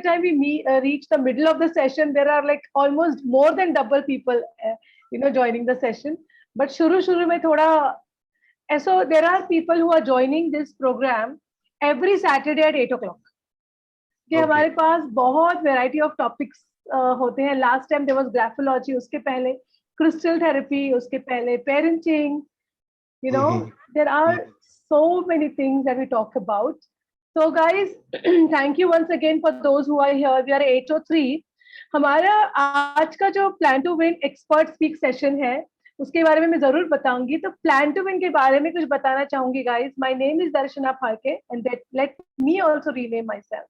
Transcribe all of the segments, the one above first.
time we reach the middle of the session, there are like almost more than double people, joining the session. But shuru mein thoda, so there are people who are joining this program every Saturday at 8 o'clock. कि हमारे पास बहुत variety of topics होते हैं. Last time there was graphology, उसके पहले crystal therapy, उसके पहले parenting. There are so many things that we talk about. So guys, thank you once again for those who are here. We are 803. हमारा आज का जो Plan to Win Expert Speak session है, उसके बारे में मैं जरूर बताऊंगी. तो Plan to Win के बारे में कुछ बताना चाहूंगी guys. My name is Darshana Phalke and let me also rename myself.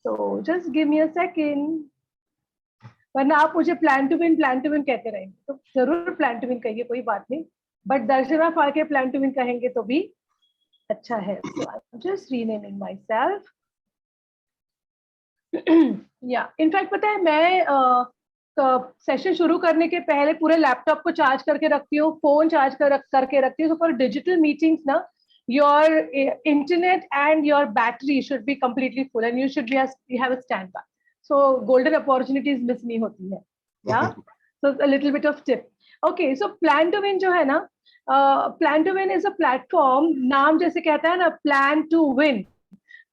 So just give me a second. वरना आप मुझे Plan to Win कहते रहेंगे, तो जरूर Plan to Win कहिए, कोई बात नहीं. But Darshana Phalke Plan to Win कहेंगे तो भी अच्छा है. So I'm just renaming myself. Yeah, in fact पता है मैं सेशन शुरू करने के पहले पूरे लैपटॉप को चार्ज करके रखती हूँ, फोन चार्ज करके रखती हूँ. So for digital meetings ना, your internet and your battery should be completely full and you have a standby. So golden opportunities miss नहीं होती है. Yeah. So a little bit of tip. Okay, so Plan to Win जो है ना, Plan to Win is a platform. नाम जैसे कहता है ना, Plan to Win.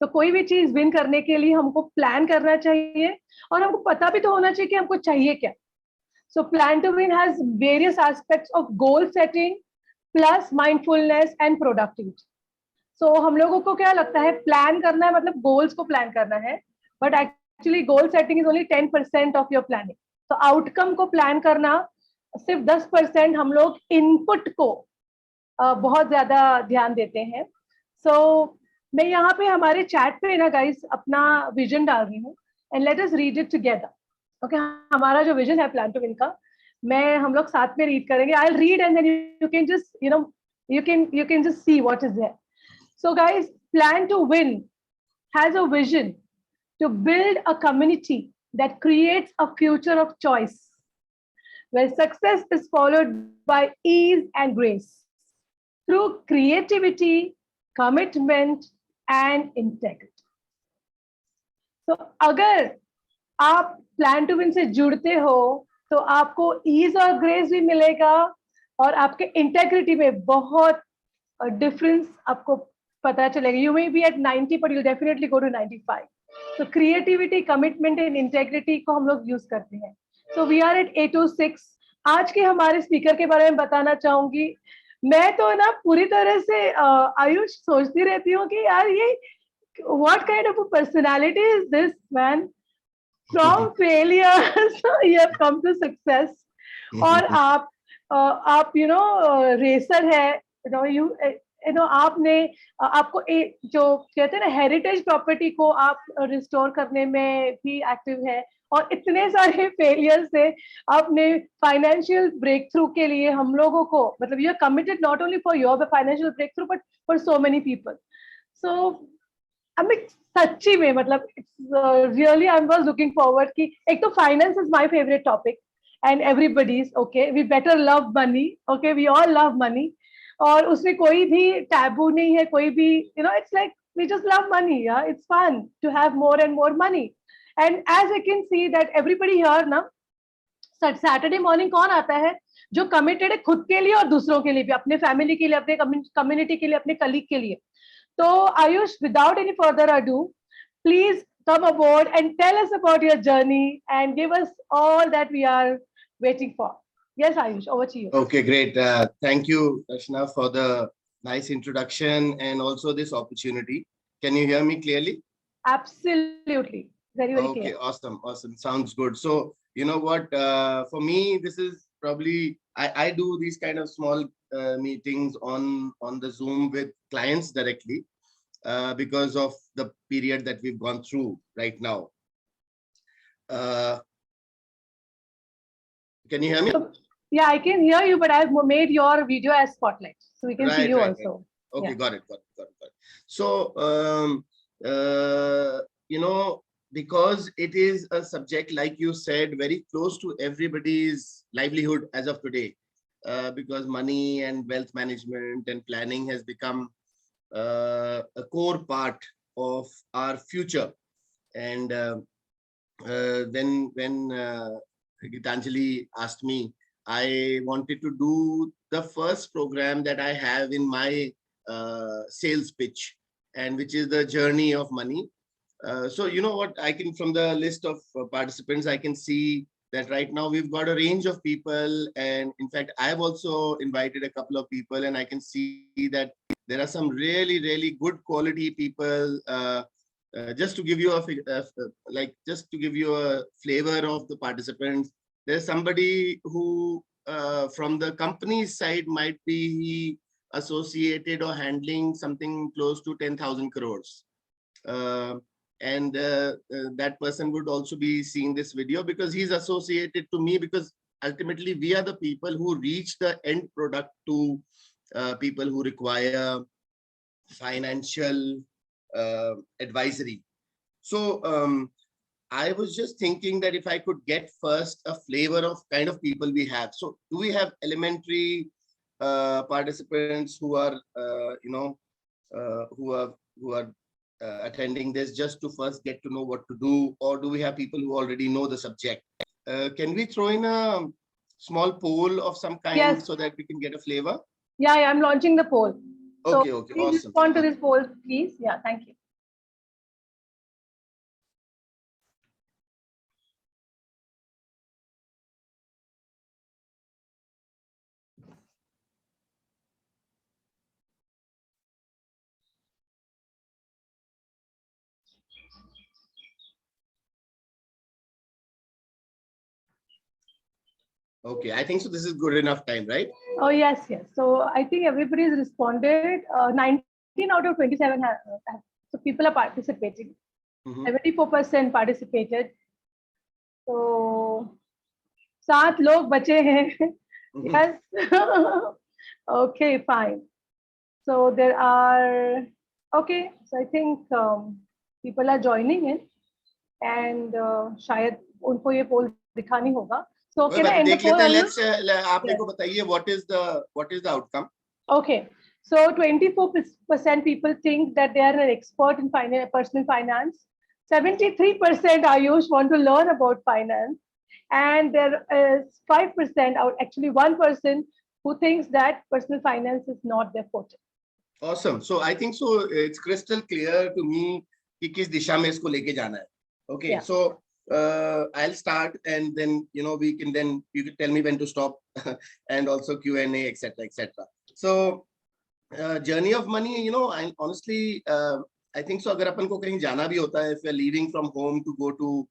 तो कोई भी चीज विन करने के लिए हमको प्लान करना चाहिए और हमको पता भी तो होना चाहिए कि हमको चाहिए क्या. So Plan to Win has various aspects of goal setting plus mindfulness and productivity. So हम लोगों को क्या लगता है, प्लान करना है मतलब गोल्स को प्लान करना है, but actually goal setting is only 10% of your planning. तो आउटकम को प्लान करना सिर्फ 10% हम लोग इनपुट को बहुत ज्यादा ध्यान देते हैं. So मैं यहाँ पे हमारे चैट पे ना गाइस अपना विजन डाल रही हूँ and let us read it together. Okay, हमारा जो विजन है Plan to Win का, मैं हम लोग साथ में रीड करेंगे. I'll read and then you can just you can just see what is there. So guys, Plan to Win has a vision to build a community that creates a future of choice where success is followed by ease and grace through creativity, commitment and integrity. So अगर आप Plan to Win से जुड़ते हो तो आपको ease और grace भी मिलेगा और आपके integrity में बहुत difference आपको पता चलेगा. You may be at 90 but you'll definitely go to 95. So creativity, commitment and integrity को हम लोग use करते हैं. So we are at 806. आज के हमारे स्पीकर के बारे में बताना चाहूंगी. मैं तो ना पूरी तरह से आयुष सोचती रहती हूँ कि यार ये what kind of a personality is this man? From failures you have come to success. और आप रेसर है, आपने आपको जो कहते हैं ना हेरिटेज प्रॉपर्टी को आप रिस्टोर करने में भी एक्टिव है और इतने सारे फेलियर से आपने फाइनेंशियल ब्रेक थ्रू के लिए हम लोगों को मतलब you are committed not only for your financial breakthrough but for so many people. So I सच्ची में मतलब really I was looking forward कि एक तो finance is my favourite topic and everybody's okay we better love money. Okay we all love money और उसमें कोई भी टैबू नहीं है, कोई भी it's like we just love money. या it's fun to have more and more money. And as I can see that everybody here ना Saturday morning कौन आता है जो committed है खुद के लिए और दूसरों के लिए भी, अपने family के लिए, अपने community के लिए, अपने colleague के लिए. तो Ayush, without any further ado, please come aboard and tell us about your journey and give us all that we are waiting for. Yes, Aayush, over to you. Okay, great. Thank you, Darshana, for the nice introduction and also this opportunity. Can you hear me clearly? Absolutely. Very, very clear. Okay, awesome. Sounds good. So, you know what, for me, this is probably, I do these kind of small meetings on the Zoom with clients directly because of the period that we've gone through right now. Can you hear me? Yeah, I can hear you, but I've made your video as spotlight, so we can see you also. Okay, yeah. Got it. So, because it is a subject, like you said, very close to everybody's livelihood as of today, because money and wealth management and planning has become a core part of our future. And when Gitanjali asked me, I wanted to do the first program that I have in my sales pitch, and which is the journey of money. So you know what, I can, from the list of participants, I can see that right now we've got a range of people, and in fact I've also invited a couple of people, and I can see that there are some really good quality people. Just to give you just to give you a flavor of the participants, there's somebody who from the company's side might be associated or handling something close to 10,000 crores. Uh, and that person would also be seeing this video because he's associated to me, because ultimately we are the people who reach the end product to people who require financial advisory. So I was just thinking that if I could get first a flavor of kind of people we have. So do we have elementary participants who are who are attending this just to first get to know what to do, or do we have people who already know the subject? Can we throw in a small poll of some kind? Yes, so that we can get a flavor? Yeah, I'm launching the poll. Okay, so okay, please awesome. Respond to this poll, please. Yeah, thank you. Okay, I think so. This is good enough time, right? Oh, yes. So I think everybody has responded. 19 out of 27 so people are participating. 74% participated. So 7 लोग बचे हैं. Yes. Okay, fine. So there are, okay. So I think people are joining in, and शायद उनको ये poll दिखा नहीं होगा. So can I end the poll? Let's आप मेरे को बताइए what is the outcome? Okay. So 24% people think that they are an expert in personal finance. 73% Ayush want to learn about finance. And there is 5%, or actually 1%, who thinks that personal finance is not their forte. Awesome. So I think so it's crystal clear to me कि किस दिशा में इसको लेके जाना है. Okay. Yeah. So I'll start, and then you can tell me when to stop and also Q&A, etc. etc. So journey of money, I honestly I think so अगर अपन को कहीं जाना भी होता है, if we're leaving from home to go to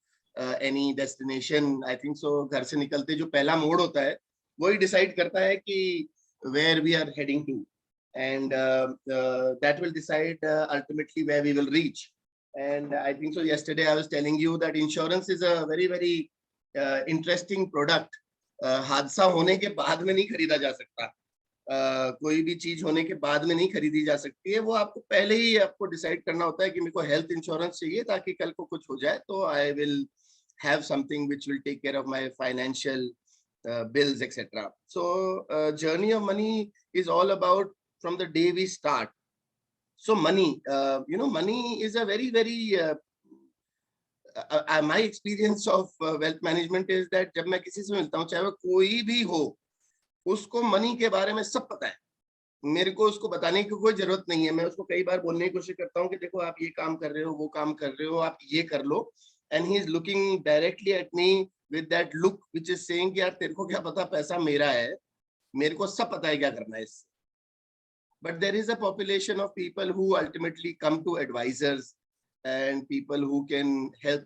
any destination, I think so घर से निकलते जो पहला मोड़ होता है वही decide करता है कि where we are heading to, and that will decide ultimately where we will reach. And I think so yesterday I was telling you that insurance is a very interesting product. हादसा होने के बाद में नहीं खरीदा जा सकता. कोई भी चीज होने के बाद में नहीं खरीदी जा सकती है. वो आपको पहले ही आपको डिसाइड करना होता है कि मेरे को हेल्थ इंश्योरेंस चाहिए ताकि कल को कुछ हो जाए तो I will have something which will take care of my financial bills, etc. So journey of money is all about from the day we start. So money, money is a very my experience of wealth management is that जब मैं किसी से मिलता हूँ, चाहे वो कोई भी हो, उसको मनी के बारे में सब पता है. मेरे को उसको बताने की कोई जरूरत नहीं है. मैं उसको कई बार बोलने की कोशिश करता हूँ कि देखो आप ये काम कर रहे हो, वो काम कर रहे हो, आप ये कर लो, and he is looking directly at me with that look which is saying कि यार तेरे को क्या पता, पैसा मेरा है, मेरे को सब पता है क्या करना है इससे. But there is a population of people who ultimately come to advisors and people who can help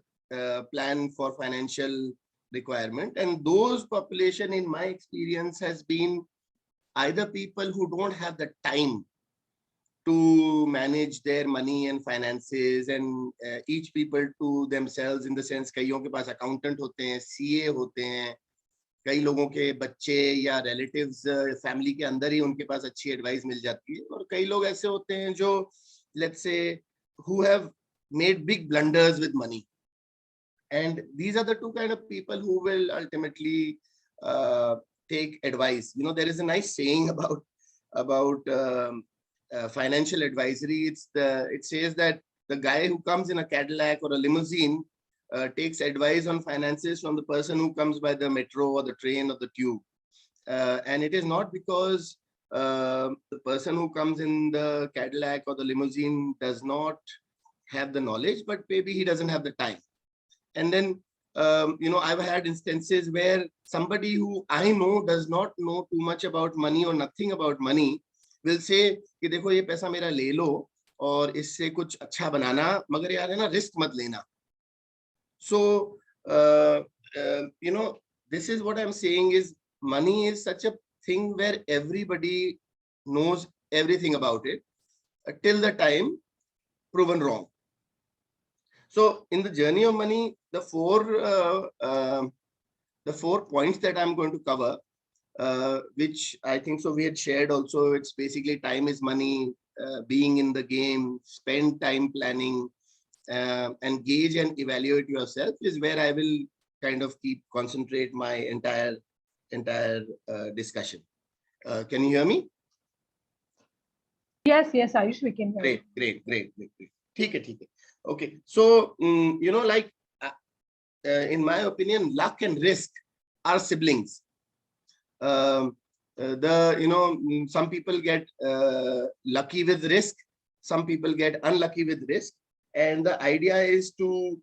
plan for financial requirement, and those population in my experience has been either people who don't have the time to manage their money and finances, and each people to themselves, in the sense कईयों के पास accountant होते हैं, CA होते हैं, कई लोगों के बच्चे या रिलेटिव्स फैमिली के अंदर ही उनके पास अच्छी एडवाइस मिल जाती है, और कई लोग ऐसे होते हैं जो let's say who have made big blunders with money. And these are the two kind of people who will ultimately take advice. There is a nice saying about financial advisory. It says that the guy who comes in a Cadillac or a limousine takes advice on finances from the person who comes by the metro or the train or the tube. And it is not because the person who comes in the Cadillac or the limousine does not have the knowledge, but maybe he doesn't have the time. And then, I've had instances where somebody who I know does not know too much about money or nothing about money will say कि देखो ये पैसा मेरा ले लो और इससे कुछ अच्छा बनाना, मगर यार है ना रिस्क मत लेना. So, this is what I'm saying is money is such a thing where everybody knows everything about it till the time proven wrong. So in the journey of money, the four points that I'm going to cover, which I think so we had shared also, it's basically time is money, being in the game, spend time planning, engage and evaluate yourself is where I will kind of concentrate my entire discussion. Can you hear me? Yes, Aayush, we can hear. Great. ठीक है. Okay, so in my opinion, luck and risk are siblings. Some people get lucky with risk, some people get unlucky with risk, and the idea is to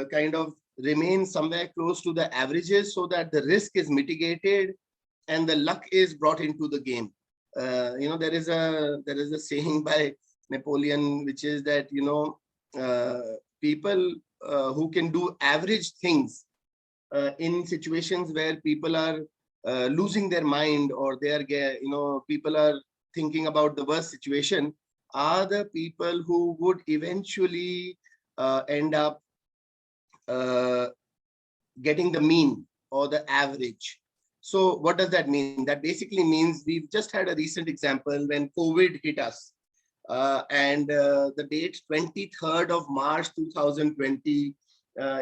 kind of remain somewhere close to the averages so that the risk is mitigated and the luck is brought into the game. There is a saying by Napoleon, which is that people who can do average things in situations where people are losing their mind, or they are people are thinking about the worst situation, are the people who would eventually end up getting the mean or the average. So what does that mean? That basically means we've just had a recent example when COVID hit us. And the date 23rd of March 2020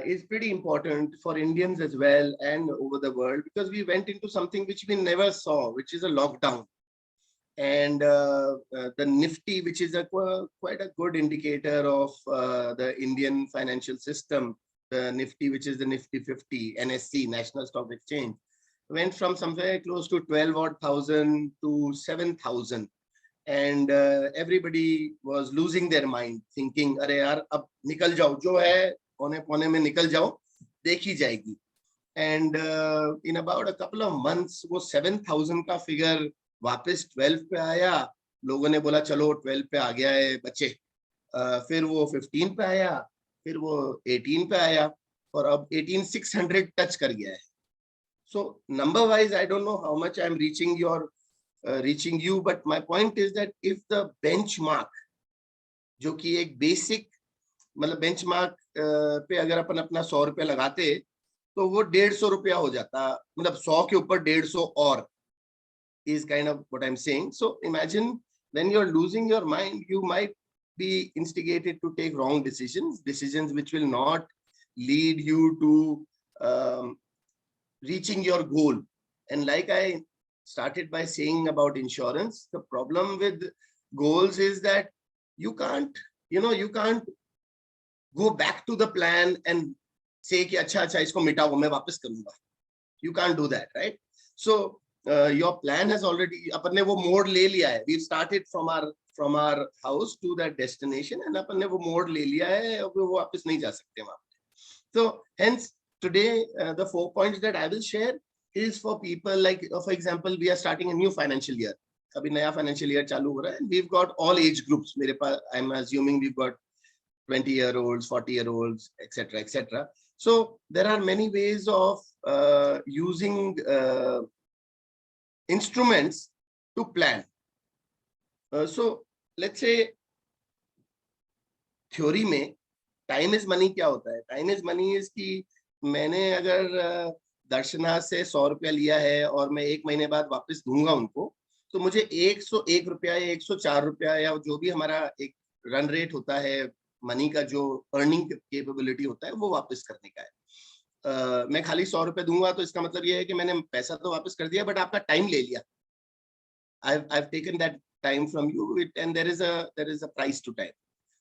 is pretty important for Indians as well and over the world, because we went into something which we never saw, which is a lockdown. And the Nifty, which is quite a good indicator of the Indian financial system, the Nifty, which is the Nifty 50, NSE, National Stock Exchange, went from somewhere close to 12,000 to 7,000. And everybody was losing their mind, thinking, "Arey yaar, ab nikal jao, jo hai pone mein nikal jao, dekhi jayegi." And in about a couple of months, वो 7,000 का figure वापस 12 पे आया. लोगों ने बोला चलो 12 पे आ गया है बच्चे. फिर वो 15 पे आया, फिर वो 18 पे आया, और अब 18,600 टच कर गया है. So number wise, I don't know how much I'm reaching you, but my point is that if the benchmark, जो कि एक basic, मतलब benchmark पे अगर अपन अपना 100 रुपया लगाते तो वो 150 रुपया हो जाता, मतलब 100 के ऊपर 150 और, is kind of what I'm saying. So imagine when you're losing your mind, you might be instigated to take wrong decisions which will not lead you to reaching your goal. And like I started by saying about insurance, the problem with goals is that you can't go back to the plan and say कि अच्छा इसको मिटाओ मैं वापस करूंगा. You can't do that, right? So your plan has already, अपन ने वो मोड़ ले लिया है. We've started from our house to that destination, and अपन ने वो मोड़ ले लिया है, अब वो वापस नहीं जा सकते वहाँ पे. So hence today the 4 points that I will share is for people like, for example, we are starting a new financial year. अभी नया financial year चालू हो रहा है, and we've got all age groups. मेरे पास, I'm assuming we've got 20-year-olds, 40-year-olds, etc. So there are many ways of using instruments to plan. So let's say theory में time is money क्या होता है? Time is money is कि मैंने अगर दर्शना से 100 रुपया लिया है और मैं 1 महीने बाद वापस दूंगा उनको, तो मुझे 101 रुपया या 104 रुपया या जो भी हमारा एक रन रेट होता है मनी का, जो अर्निंग कैपेबिलिटी होता है, वो वापस करने का है. मैं खाली 100 रुपये दूंगा तो इसका मतलब ये है कि मैंने पैसा तो वापस कर दिया, बट आपका टाइम ले लिया. I've taken that time from you, and there is a price to time.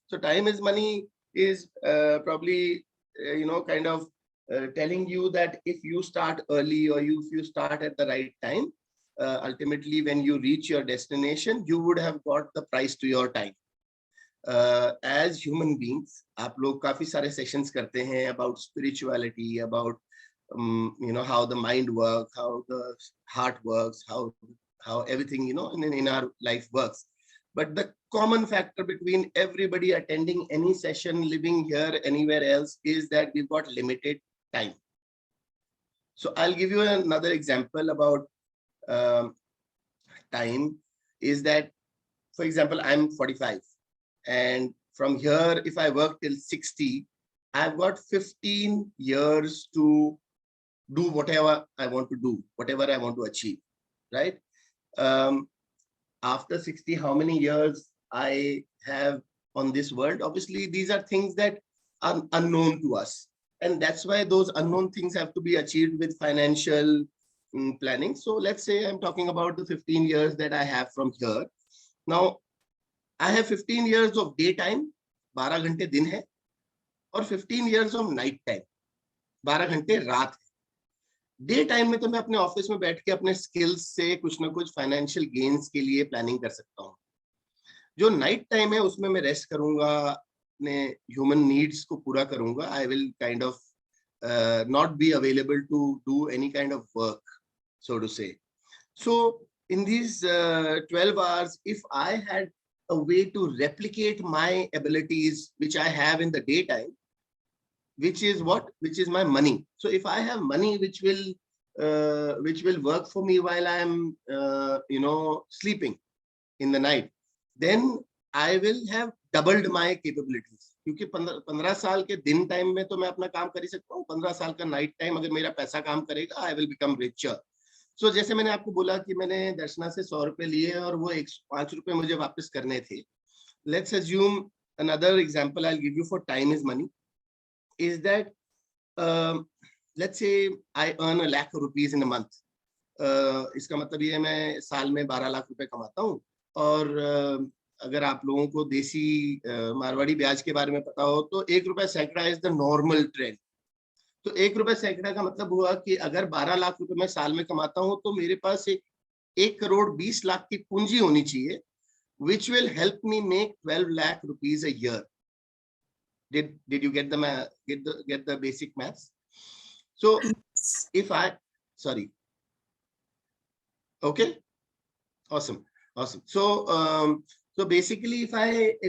So time is money is probably kind of telling you that if you start early or if you start at the right time, ultimately when you reach your destination, you would have got the price to your time. As human beings, आप लोग काफी सारे sessions करते हैं about spirituality, about how the mind works, how the heart works, how everything in our life works. But the common factor between everybody attending any session, living here, anywhere else, is that we've got limited time. So I'll give you another example about time. Is that, for example, I'm 45, and from here, if I work till 60, I've got 15 years to do whatever I want to do, whatever I want to achieve, right? After 60, how many years I have on this world? Obviously, these are things that are unknown to us. And that's why those unknown things have to be achieved with financial planning. So let's say I'm talking about the 15 years that I have from here. Now, I have 15 years of daytime, 12 घंटे दिन है, और 15 years of night time, 12 घंटे रात है. Day time में तो मैं अपने ऑफिस में बैठ के अपने स्किल्स से कुछ ना कुछ फाइनेंशियल गेन्स के लिए प्लानिंग कर सकता हूँ. जो नाइट टाइम है उसमें मैं रेस्ट करूंगा, अपने ह्यूमन नीड्स को पूरा करूंगा. I will kind of not be available to do any kind of work, so to say. So in these 12 hours, if I had a way to replicate my abilities which I have in the daytime, which is my money. So if I have money which will work for me while I'm sleeping in the night, then I will have doubled my capabilities. क्योंकि 15 साल के दिन time में तो मैं अपना काम कर ही सकता हूँ, 15 साल का नाइट टाइम अगर मेरा पैसा काम करेगा, I will become richer. So जैसे मैंने आपको बोला कि मैंने दर्शना से 100 रुपए लिए और वो 105 रुपए मुझे वापस करने थे. Let's assume another example I'll give you for time is money. Is that let's say I earn a lakh rupees in a month. इसका मतलब ये है मैं साल में 12 लाख रुपए कमाता हूँ. और अगर आप लोगों को देसी मारवाड़ी ब्याज के बारे में पता हो तो 1 रुपया सैकड़ा इज द नॉर्मल ट्रेंड. तो 1 रुपया सैकड़ा का मतलब हुआ कि अगर 12 लाख रुपए मैं साल में कमाता हूँ तो मेरे पास 1 करोड़ 20 लाख की पूंजी होनी चाहिए, which will help me make 12 lakh rupees a year. Did you get the basic maths? So if I okay, awesome. So basically if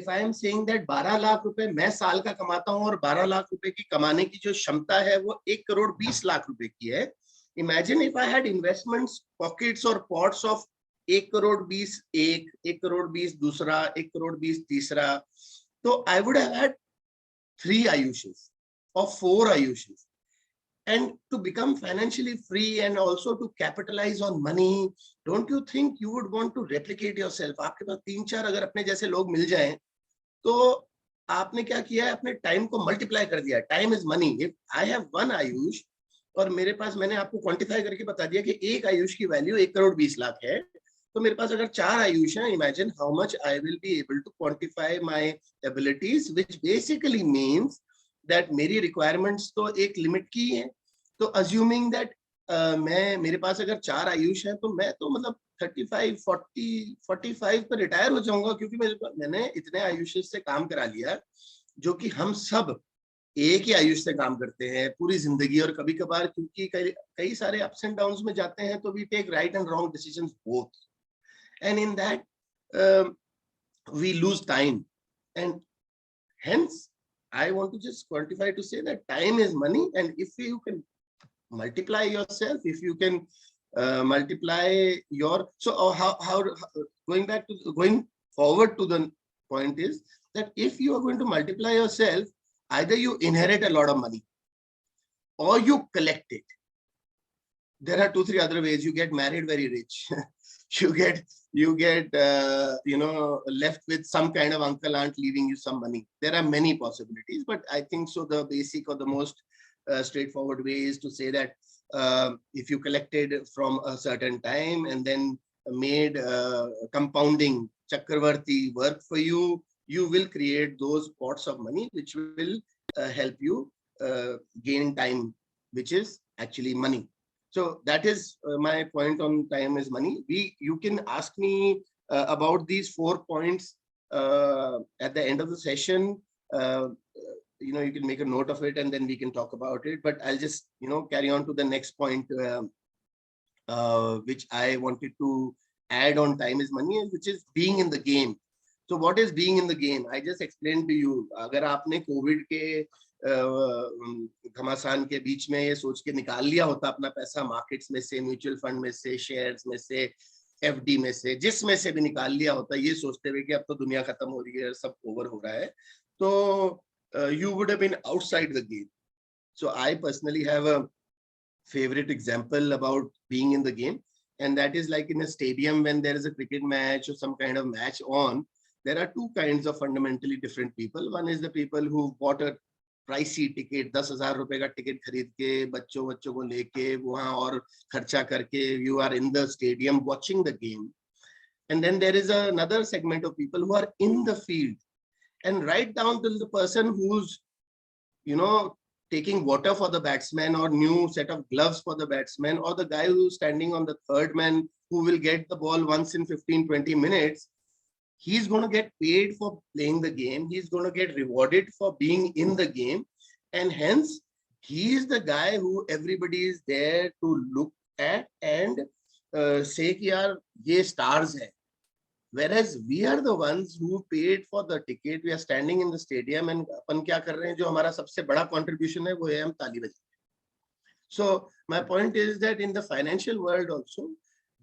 I am saying that 12 lakh रुपए मैं साल का कमाता हूँ और 12 लाख रुपए की कमाने की जो क्षमता है वो 1 करोड़ 20 लाख रुपए की है. Imagine if I had investments, pockets or pots of 1 crore 20 एक, 1 करोड़ 20 दूसरा, 1 करोड़ 20 तीसरा. तो I would have had 3 Ayushes or 4 Ayushes. And to become financially free and also to capitalize on money, don't you think you would want to replicate yourself? आपके पास 3-4 अगर अपने जैसे लोग मिल जाएं तो आपने क्या किया है, अपने टाइम को मल्टीप्लाई कर दिया. Time is money. If I have 1 Ayush और मेरे पास, मैंने आपको क्वांटिफाई करके बता दिया कि एक आयुष की वैल्यू 1 करोड़ 20 लाख है, तो मेरे पास अगर 4 आयुष हैं, imagine how much I will be able to quantify my abilities, which basically means that मेरी रिक्वायरमेंट्स तो एक लिमिट की है. तो अज्यूमिंग दैट मेरे पास अगर 4 आयुष है तो मैं तो मतलब 35, 40, 45 पे रिटायर हो जाऊंगा, क्योंकि मैंने इतने आयुष से काम करा लिया, जो कि हम सब एक ही आयुष से काम करते हैं पूरी जिंदगी. और कभी कभार क्योंकि कई सारे अप्स एंड डाउन्स में जाते हैं तो we take right and wrong decisions both, and in that we lose time. And hence I want to just quantify to say that time is money, and if you can multiply yourself, if you can multiply your, so how going forward to the point is that if you are going to multiply yourself, either you inherit a lot of money or you collect it. There are 2-3 other ways. You get married very rich. you get left with some kind of uncle aunt leaving you some money. There are many possibilities, but I think so the basic or the most straightforward way is to say that if you collected from a certain time and then made compounding chakravarti work for you, you will create those pots of money which will help you gain time, which is actually money. So that is my point on time is money. You can ask me about these 4 points at the end of the session. You can make a note of it and then we can talk about it. But I'll just, carry on to the next point, which I wanted to add on time is money, which is being in the game. So what is being in the game? I just explained to you. अगर आपने Covid के घमासान के बीच में ये सोच के निकाल लिया होता अपना पैसा मार्केट्स में से, म्यूचुअल फंड में से, शेयर्स में से, एफडी में से, जिसमें से भी निकाल लिया होता ये सोचते हुए कि अब तो दुनिया खत्म हो रही है, सब ओवर हो रहा है, तो you would have been outside the game. So I personally have a favorite example about being in the game, and that is like in a stadium when there is a cricket match or some kind of match on. There are two kinds of fundamentally different people. One is the people who bought a pricey ticket, 10,000 रुपए का ticket खरीद के बच्चों को लेके वहां और खर्चा करके you are in the stadium watching the game. And then there is another segment of people who are in the field, and right down to the person who's taking water for the batsman or new set of gloves for the batsman, or the guy who's standing on the third man who will get the ball once in 15-20 minutes. He's going to get paid for playing the game. He's going to get rewarded for being in the game. And hence, he is the guy who everybody is there to look at and say, yaar, ye stars hai. Whereas we are the ones who paid for the ticket. We are standing in the stadium and अपन क्या कर रहे हैं, जो हमारा सबसे बड़ा contribution है वो है हम ताली बजाते. So my point is that in the financial world also,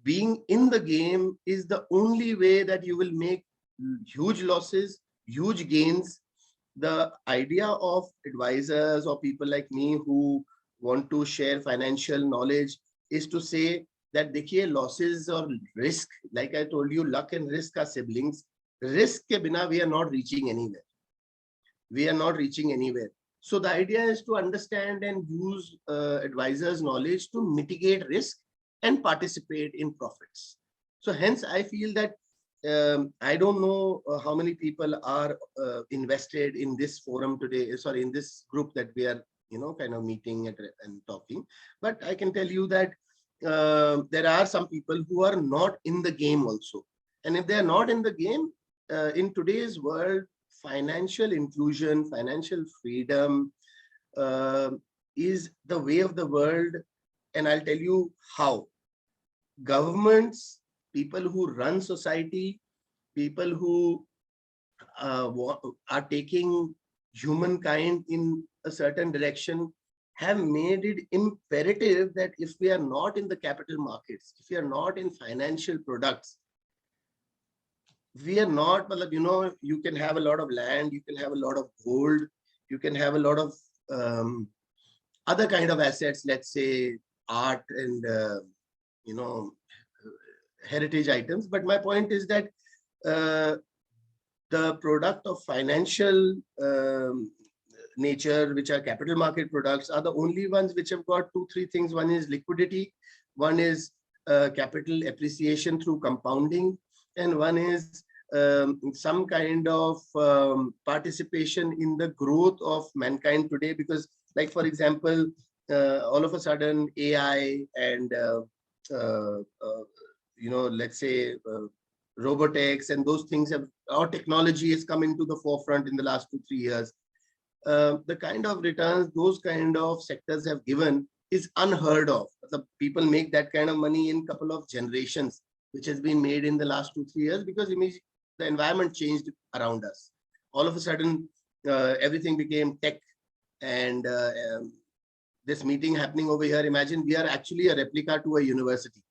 being in the game is the only way that you will make huge losses, huge gains. The idea of advisors or people like me who want to share financial knowledge is to say that देखिए losses or risk, like I told you, luck and risk are siblings. Risk के बिना we are not reaching anywhere. We are not reaching anywhere. So the idea is to understand and use advisors' knowledge to mitigate risk and participate in profits. So hence I feel that I don't know how many people are invested in this forum today, sorry, in this group that we are, kind of meeting and talking. But I can tell you that there are some people who are not in the game also. And if they are not in the game, in today's world, financial inclusion, financial freedom is the way of the world. And I'll tell you how. Governments, people who run society, people who are taking humankind in a certain direction, have made it imperative that if we are not in the capital markets, if we are not in financial products, we are not, you can have a lot of land, you can have a lot of gold, you can have a lot of other kind of assets, let's say art and, heritage items. But my point is that the product of financial nature, which are capital market products, are the only ones which have got 2-3 things. One is liquidity, one is capital appreciation through compounding, and one is some kind of participation in the growth of mankind today. Because, like, for example, all of a sudden AI and let's say robotics and those things have, our technology is coming to the forefront in the last 2-3 years. The kind of returns those kind of sectors have given is unheard of. The people make that kind of money in a couple of generations, which has been made in the last 2-3 years, because the environment changed around us. All of a sudden, everything became tech. And this meeting happening over here, imagine we are actually a replica to a university.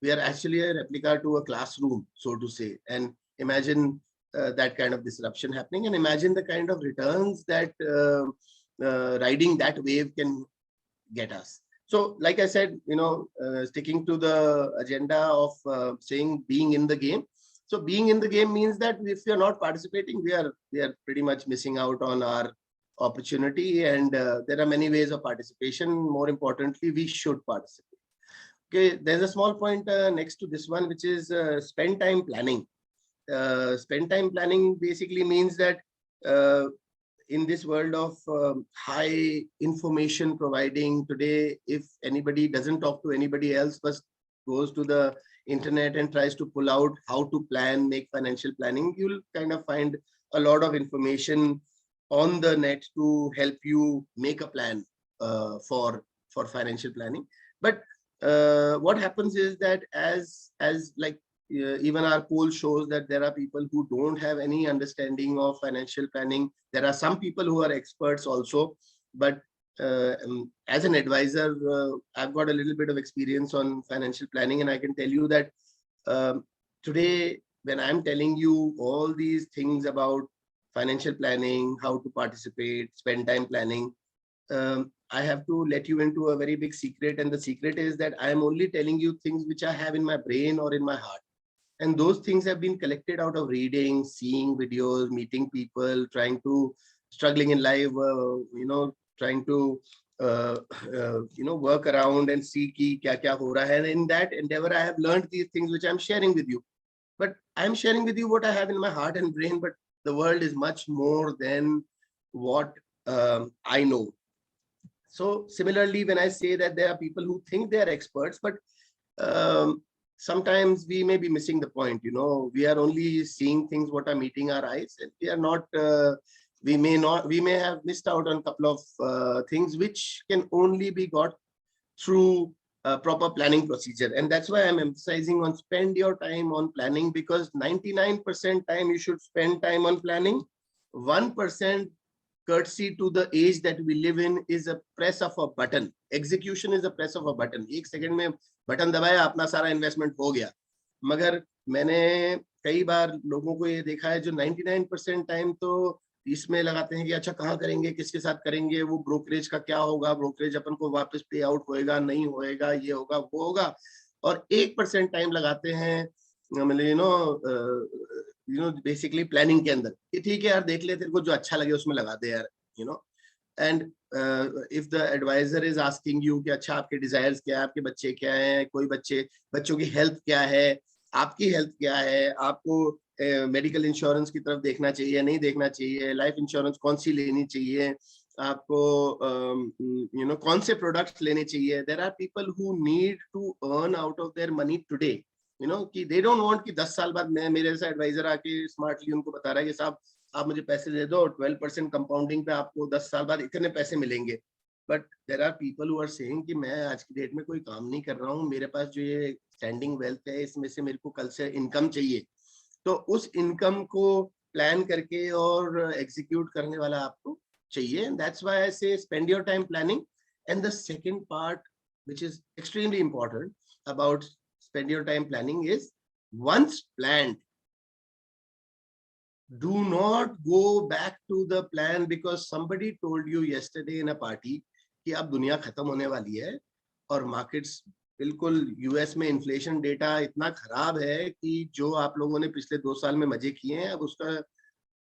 We are actually a replica to a classroom, so to say. And imagine that kind of disruption happening, and imagine the kind of returns that riding that wave can get us. So, like I said, sticking to the agenda of saying being in the game. So being in the game means that if we are not participating, we are pretty much missing out on our opportunity. And there are many ways of participation. More importantly, we should participate. Okay, there's a small point next to this one, which is spend time planning. Spend time planning basically means that in this world of high information providing today, if anybody doesn't talk to anybody else, but goes to the internet and tries to pull out how to plan, make financial planning, you'll kind of find a lot of information on the net to help you make a plan for financial planning. But what happens is that as like even our poll shows that there are people who don't have any understanding of financial planning. There are some people who are experts also, but as an advisor, I've got a little bit of experience on financial planning, and I can tell you that today, when I'm telling you all these things about financial planning, how to participate, spend time planning, I have to let you into a very big secret. And the secret is that I am only telling you things which I have in my brain or in my heart. And those things have been collected out of reading, seeing videos, meeting people, struggling in life, trying to, work around and see ki kya kya ho raha hai. And in that endeavor, I have learned these things which I'm sharing with you. But I'm sharing with you what I have in my heart and brain, but the world is much more than what I know. So similarly, when I say that there are people who think they are experts, but sometimes we may be missing the point. We are only seeing things what are meeting our eyes, and we are not. We may have missed out on a couple of things which can only be got through proper planning procedure. And that's why I'm emphasizing on spend your time on planning, because 99% time you should spend time on planning. 1% courtesy to the age that we live in is a press of a button. Execution is a press of a button. एक second में button दबाया, अपना सारा investment हो गया. मगर मैंने कई बार लोगों को ये देखा है जो 99% टाइम तो इसमें लगाते हैं कि अच्छा कहाँ करेंगे, किसके साथ करेंगे, वो ब्रोकरेज का क्या होगा, ब्रोकरेज अपन को वापस पे आउट होएगा, नहीं होएगा, ये होगा, वो होगा. और 1% टाइम लगाते हैं मतलब बेसिकली प्लानिंग के अंदर कि ठीक है यार, देख ले, तेरे को जो अच्छा लगे उसमें लगा दे यार. And if the advisor is asking you कि अच्छा आपके डिजायर्स क्या है, आपके बच्चे क्या हैं, कोई बच्चों की हेल्थ क्या है, आपकी हेल्थ क्या है, आपको मेडिकल इंश्योरेंस की तरफ देखना चाहिए, नहीं देखना चाहिए, लाइफ इंश्योरेंस कौन सी लेनी चाहिए, आपको कौन से प्रोडक्ट्स लेने चाहिए. There are people who need to earn out of their money today. कि दे डोंट वांट कि 10 साल बाद मेरे जैसा एडवाइजर आके स्मार्टली उनको बता रहा है कि साहब आप मुझे पैसे दे दो, 12% कंपाउंडिंग पे आपको 10 साल बाद इतने पैसे मिलेंगे. But there are people who are saying कि मैं आज की डेट में कोई काम नहीं कर रहा हूँ, मेरे पास जो ये स्टैंडिंग वेल्थ है इसमें से मेरे को कल से इनकम चाहिए. तो उस इनकम को प्लान करके और एग्जीक्यूट करने वाला आपको चाहिए. दैट्स व्हाई आई से spend your time planning. And the second part which is extremely important about spend your time planning is, once planned, do not go back to the plan because somebody told you yesterday in a party कि अब दुनिया खत्म होने वाली है और markets बिल्कुल, US में इन्फ्लेशन डेटा इतना खराब है कि जो आप लोगों ने पिछले 2 साल में मजे किए हैं, अब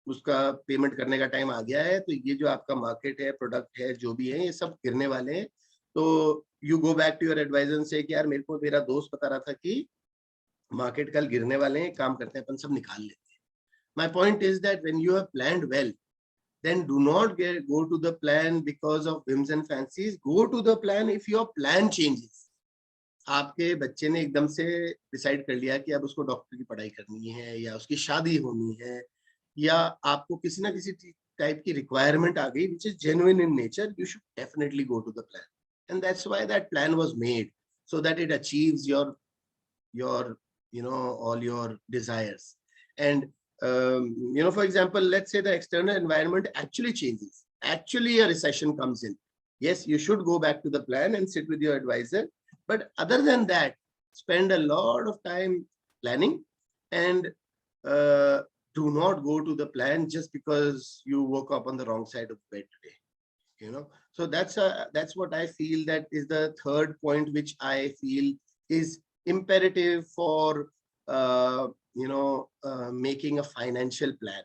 उसका पेमेंट करने का टाइम आ गया है. तो ये जो आपका मार्केट है, प्रोडक्ट है, जो भी है, ये सब गिरने वाले हैं. तो you go back to your advisor से कि यार मेरे को मेरा दोस्त बता रहा था कि मार्केट कल गिरने वाले हैं, काम करते हैं अपन सब निकाल लेते हैं. My point is that when you have planned well, then do not go to the plan because of whims and fancies. Go to the plan if your plan changes. आपके बच्चे ने एकदम से डिसाइड कर लिया कि अब उसको डॉक्टर की पढ़ाई करनी है, या उसकी शादी होनी है, या आपको किसी ना किसी टाइप की रिक्वायरमेंट आ गई which is genuine in nature, you should definitely go to the plan. And that's why that plan was made, so that it achieves your all your desires. And for example, let's say the external environment actually changes, actually a recession comes in. Yes, you should go back to the plan and sit with your advisor. But other than that, spend a lot of time planning, and do not go to the plan just because you woke up on the wrong side of bed today. So that's what I feel that is the third point, which I feel is imperative for making a financial plan.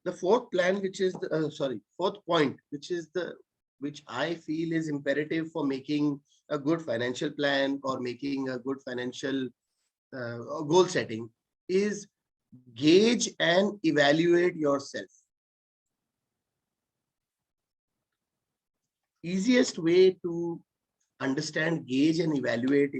The fourth plan, which is fourth point, which I feel is imperative for making a good financial plan or making a good financial goal setting, is gauge and evaluate yourself. easiest way to understand, gauge, and evaluate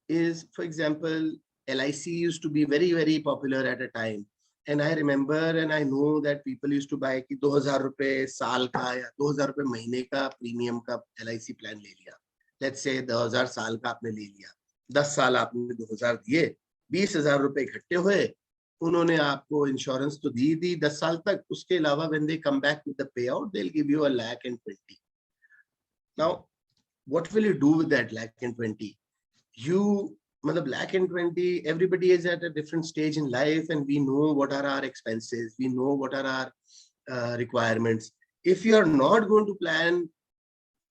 is, for example, LIC used to be very, very popular at a time. And I remember and I know that people used to buy कि 2000 रुपए साल का या 2000 रुपए महीने का premium का LIC plan ले लिया. Let's say 2000 साल का आपने ले लिया, 10 साल आपने 2000 दिए, 20,000 रुपए इकट्ठे हुए, उन्होंने आपको इंश्योरेंस तो दी 10 साल तक. उसके अलावा when they come back with the payout, they'll give you 1,20,000. Now, what will you do with that 1,20,000? You, matlab 1,20,000, everybody is at a different stage in life, and we know what are our expenses, we know what are our requirements. If you are not going to plan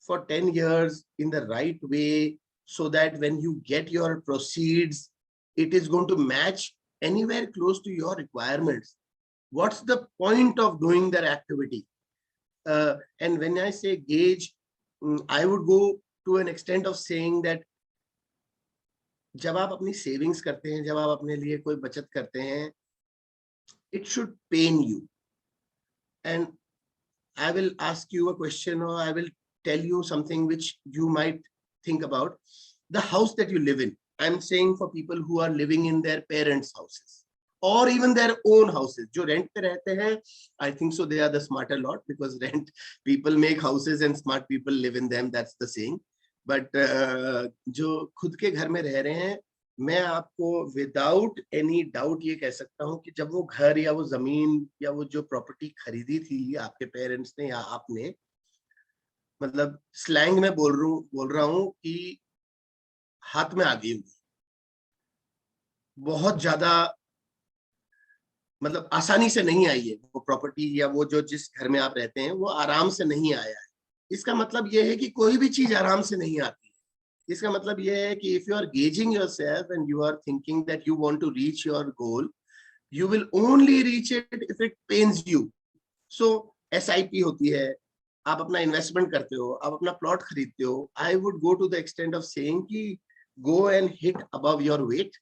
for 10 years in the right way, so that when you get your proceeds, it is going to match anywhere close to your requirements, what's the point of doing that activity? And when I say gauge, I would go to an extent of saying that जब आप अपनी savings करते हैं, जब आप अपने लिए कोई बचत करते हैं, it should pain you. And I will ask you a question, or I will tell you something which you might think about. The house that you live in, I'm saying for people who are living in their parents' houses or even their own houses. जो rent पे रहते हैं, I think so they are the smarter lot, because rent people make houses and smart people live in them. That's the saying. But जो खुद के घर में रह रहे हैं, मैं आपको विदाउट एनी डाउट ये कह सकता हूँ कि जब वो घर या वो जमीन या वो जो प्रॉपर्टी खरीदी थी आपके पेरेंट्स ने या आपने, मतलब स्लैंग में बोल रहा हूँ कि हाथ में आ गई होगी, बहुत ज्यादा मतलब आसानी से नहीं आई है वो प्रॉपर्टी, या वो जो जिस घर में आप रहते हैं वो आराम से नहीं आया है. इसका मतलब ये है कि कोई भी चीज आराम से नहीं आती है. इसका मतलब ये है कि if you are gauging yourself and you are thinking that you want to reach your goal, you will only reach it if it pains you. So SIP होती है, आप अपना इन्वेस्टमेंट करते हो, आप अपना प्लॉट खरीदते हो. I would go to the extent of saying कि go and hit above your weight,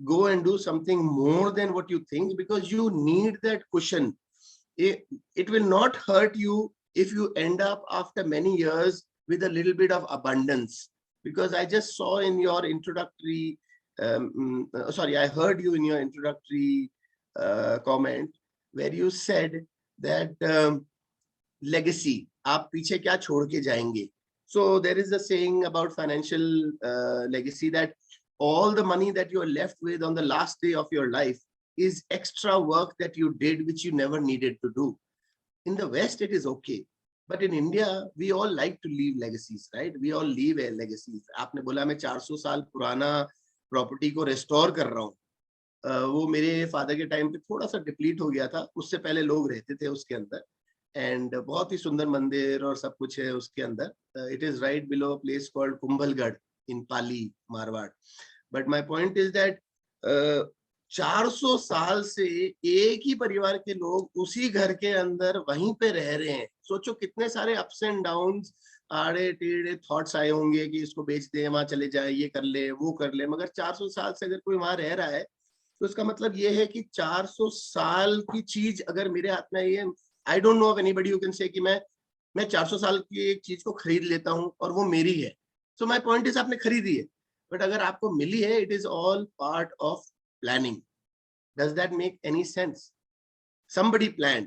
go and do something more than what you think, because you need that cushion. It will not hurt you if you end up after many years with a little bit of abundance. Because I just saw in your introductory, I heard you in your introductory comment where you said that legacy, आप पीछे क्या छोड़ के जाएंगे. So there is a saying about financial legacy that all the money that you are left with on the last day of your life is extra work that you did which you never needed to do. In the West, it is okay. But in India, we all like to leave legacies, right? We all leave legacies. आपने बोला मैं 400 साल पुराना property को restore कर रहा हूँ. वो मेरे फादर के टाइम पे थोड़ा सा डिप्लीट हो गया था, उससे पहले लोग रहते थे उसके अंदर, एंड बहुत ही सुंदर मंदिर और सब कुछ है उसके अंदर. It is right below a place called Kumbhalgarh in Pali, Marwar. But my point is that 400 साल से एक ही परिवार के लोग उसी घर के अंदर वहीं पे रह रहे हैं. सोचो कितने सारे अप्स एंड डाउन्स, आड़े टेढ़े थॉट्स आए होंगे कि इसको बेच दें, वहां चले जाए, ये कर ले, वो कर ले. मगर 400 साल से अगर कोई वहां रह रहा है तो उसका मतलब ये है कि 400 साल की चीज अगर मेरे हाथ में है, I don't know of anybody who can say कि मैं 400 साल की एक चीज को खरीद लेता हूं और वो मेरी है. सो माय पॉइंट इज आपने खरीदी है, बट अगर आपको मिली है, it is all part of planning. Does that make any sense? Somebody planned,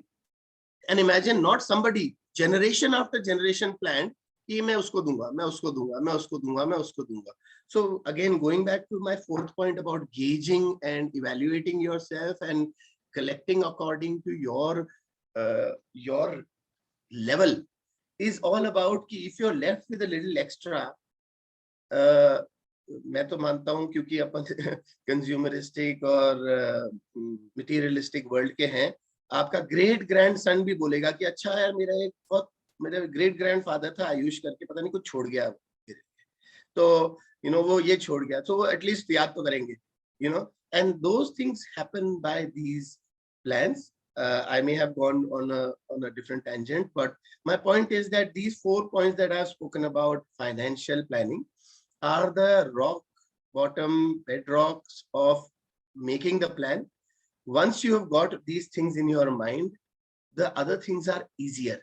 and imagine not somebody, generation after generation planned कि मैं उसको दूंगा, मैं उसको दूंगा, मैं उसको दूंगा, मैं उसको दूंगा. So again, going back to my fourth point about gauging and evaluating yourself and collecting according to your level is all about कि if you're left with a little extra, मैं तो मानता हूँ क्योंकि अपन कंज्यूमरिस्टिक और मटेरियलिस्टिक वर्ल्ड के हैं, आपका ग्रेट ग्रैंड सन भी बोलेगा कि अच्छा यार मेरा ग्रेट ग्रैंड फादर था आयुष करके, पता नहीं कुछ छोड़ गया, तो वो ये छोड़ गया, तो एटलीस्ट याद तो करेंगे, and those things happen by these plans. I may have gone on a different tangent, but my point is that these 4 points that I have spoken about financial planning are the rock bottom bedrocks of making the plan. Once you have got these things in your mind, the other things are easier.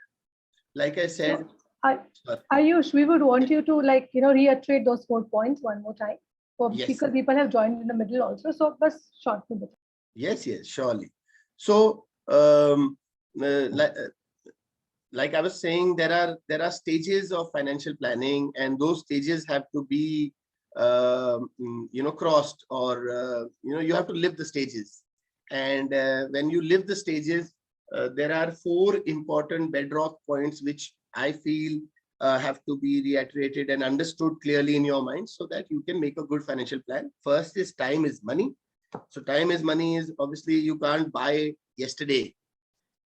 Like I said, Ayush, we would want you to reiterate those 4 points one more time Yes. because people have joined in the middle also. So, bas short में बताओ. Yes, surely. So, like I was saying, there are stages of financial planning, and those stages have to be crossed, or you have to live the stages. And when you live the stages, there are 4 important bedrock points which I feel have to be reiterated and understood clearly in your mind so that you can make a good financial plan. First is time is money. So time is money is obviously you can't buy yesterday.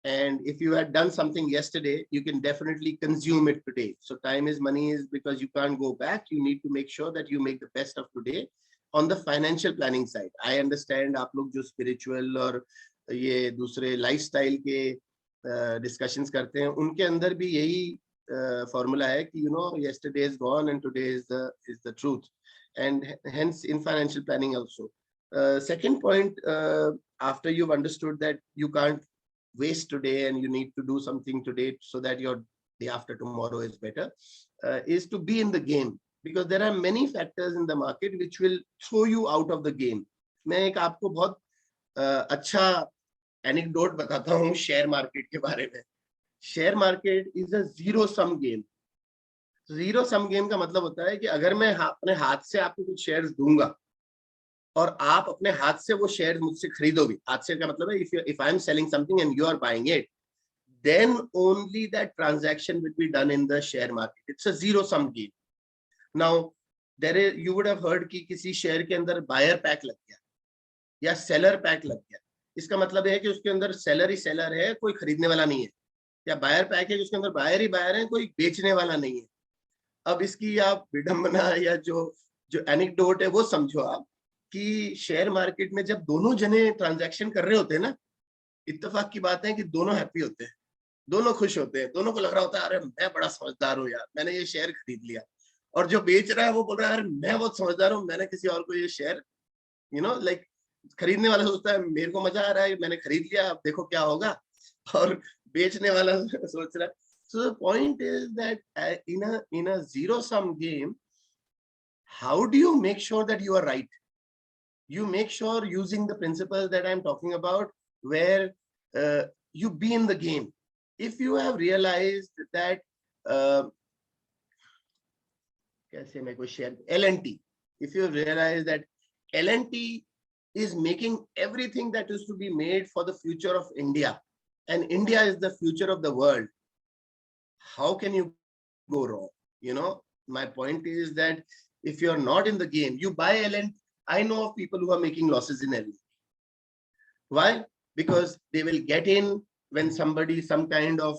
And if you had done something yesterday, you can definitely consume it today. So time is money is because you can't go back. You need to make sure that you make the best of today. On the financial planning side, I understand आप लोग जो spiritual और ये दूसरे lifestyle के discussions करते हैं, उनके अंदर भी यही formula है कि yesterday is gone and today is the truth. And hence in financial planning also. Second point, after you've understood that you can't waste today and you need to do something today so that your day after tomorrow is better, is to be in the game, because there are many factors in the market which will throw you out of the game. मैं एक आपको बहुत अच्छा anecdote बताता हूँ share market के बारे में. Share market is a zero sum game. Zero sum game का मतलब होता है कि अगर मैं अपने हाथ से आपको कुछ शेयर्स दूंगा और आप अपने हाथ से वो शेयर मुझसे खरीदोगे, हाथ से का मतलब है if I am selling something and you are buying it, then only that transaction will be done in the share market. It's a zero sum game. Now you would have heard कि किसी share के अंदर buyer pack लग गया या seller pack लग गया. इसका मतलब है कि उसके अंदर सेलर ही सेलर है, कोई खरीदने वाला नहीं है, या बायर पैक है उसके अंदर बायर ही बायर है, कोई बेचने वाला नहीं है. अब इसकी आप विडंबना या जो एनेक्डोट है वो समझो आप कि शेयर मार्केट में जब दोनों जने ट्रांजैक्शन कर रहे होते हैं ना, इत्तेफाक की बात है कि दोनों हैप्पी होते हैं, दोनों खुश होते हैं, दोनों को लग रहा होता है अरे मैं बड़ा समझदार हूँ यार, मैंने ये शेयर खरीद लिया. और जो बेच रहा है वो बोल रहा है अरे मैं बहुत समझदार हूँ, मैंने किसी और को ये शेयर लाइक खरीदने वाला सोचता है मेरे को मजा आ रहा है, मैंने खरीद लिया, अब देखो क्या होगा, और बेचने वाला सोच रहा है. So the point is that in a zero sum game, how do you make sure that you are right? You make sure using the principles that I'm talking about, where you be in the game. If you have realized that L&T, if you have realized that L&T is making everything that is to be made for the future of India, and India is the future of the world, how can you go wrong? My point is that if you're not in the game, you buy L&T. I know of people who are making losses in L&T. Why? Because they will get in when some kind of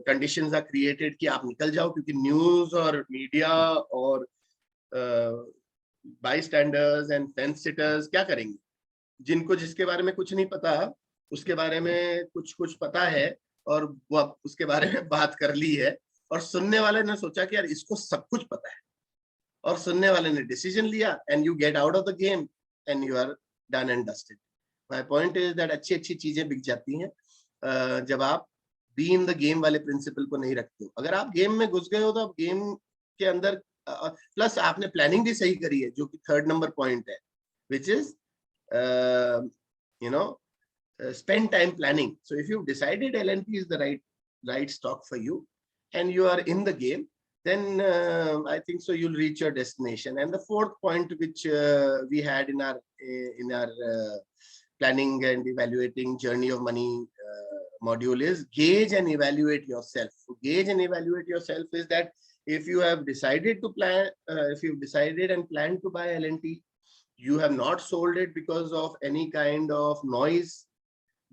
conditions are created कि आप निकल जाओ, क्योंकि news or media or bystanders and fence sitters क्या करेंगे? जिनको जिसके बारे में कुछ नहीं पता, उसके बारे में कुछ पता है और वो उसके बारे में बात कर ली है, और सुनने वाले ने सोचा कि यार इसको सब कुछ पता है, और सुनने वाले ने डिसीजन लिया, and you get out of the game and you are done and dusted. My point is that अच्छी चीजें बिक जाती हैं जब आप be in the game वाले प्रिंसिपल को नहीं रखते हो. अगर आप गेम में घुस गए हो तो आप गेम के अंदर प्लस आपने प्लानिंग भी सही करी है, जो कि 3rd नंबर पॉइंट है, which is spend time planning. So if you've decided L&T is the right stock for you and you are in the game, then I think so you'll reach your destination. And the 4th point which we had in our planning and evaluating journey of money module is gauge and evaluate yourself. So gauge and evaluate yourself is that if you have decided to plan, if you've decided and planned to buy L&T, you have not sold it because of any kind of noise,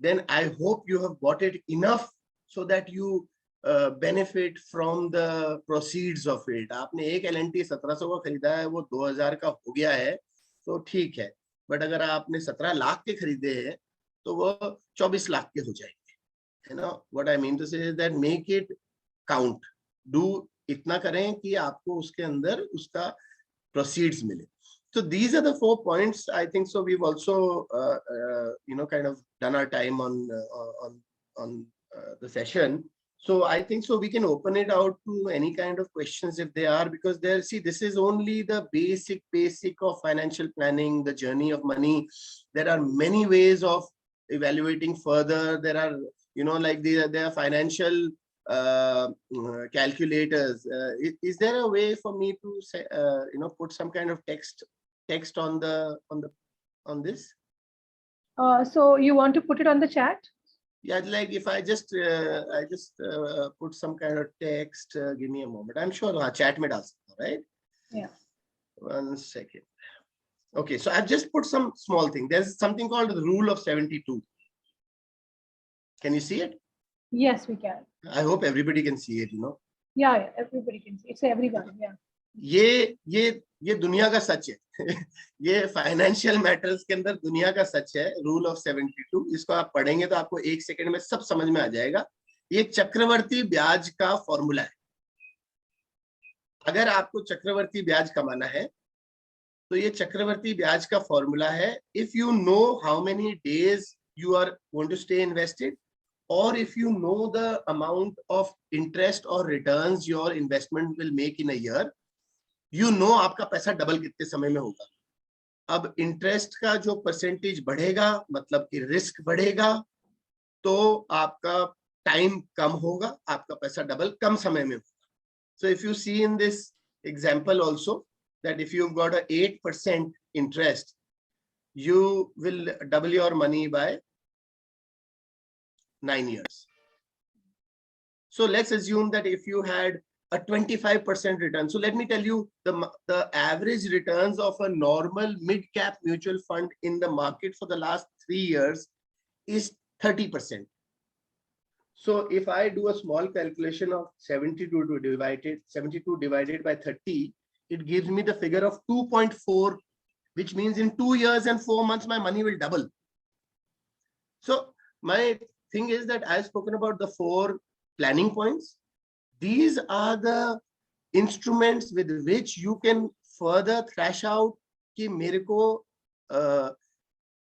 then I hope you have bought it enough so that you benefit from the proceeds of it. आपने एक L&T 1700 का खरीदा है, वो 2000 का हो गया है, तो ठीक है. बट अगर आपने 17 लाख के खरीदे हैं तो वो 24 लाख के हो जाएंगे. What I mean to say is that make it count. Do इतना करें कि आपको उसके अंदर उसका proceeds मिले. So these are the 4 points. I think so. We've also, kind of done our time on the session. So I think so we can open it out to any kind of questions if they are, because there, see, this is only the basic of financial planning, the journey of money. There are many ways of evaluating further. There are, you know, like there are financial calculators. Is there a way for me to say, you know, put some kind of text on this? So you want to put it on the chat? Yeah, like if I just put some kind of text, give me a moment. I'm sure chat mein dal sakta, right? Yeah. 1 second. Okay, so I've just put some small thing. There's something called the rule of 72. Can you see it? Yes, we can. I hope everybody can see it, you know. Yeah, everybody can see. It's everyone. Yeah. ये दुनिया का सच है. ये financial matters के अंदर दुनिया का सच है. Rule of 72. इसको आप पढ़ेंगे तो आपको 1 सेकंड में सब समझ में आ जाएगा. ये चक्रवर्ती ब्याज का फॉर्मूला है. अगर आपको चक्रवर्ती ब्याज कमाना है तो ये चक्रवर्ती ब्याज का फॉर्मूला है. If you know how many days you are going to stay invested, or if you know the amount of interest or returns your investment will make in a year, you know आपका पैसा double कितने समय में होगा. अब interest का जो percentage बढ़ेगा मतलब कि रिस्क बढ़ेगा, तो आपका टाइम कम होगा, आपका पैसा डबल कम समय में होगा. So if you see in this example also that if you've got a 8% interest, you will double your money by 9 years. So let's assume that if you had a 25% return. So let me tell you the average returns of a normal mid-cap mutual fund in the market for the last 3 years is 30%. So if I do a small calculation of 72 divided by 30, it gives me the figure of 2.4, which means in 2 years and 4 months, my money will double. So my thing is that I've spoken about the 4 planning points. These are the instruments with which you can further thrash out कि मेरे को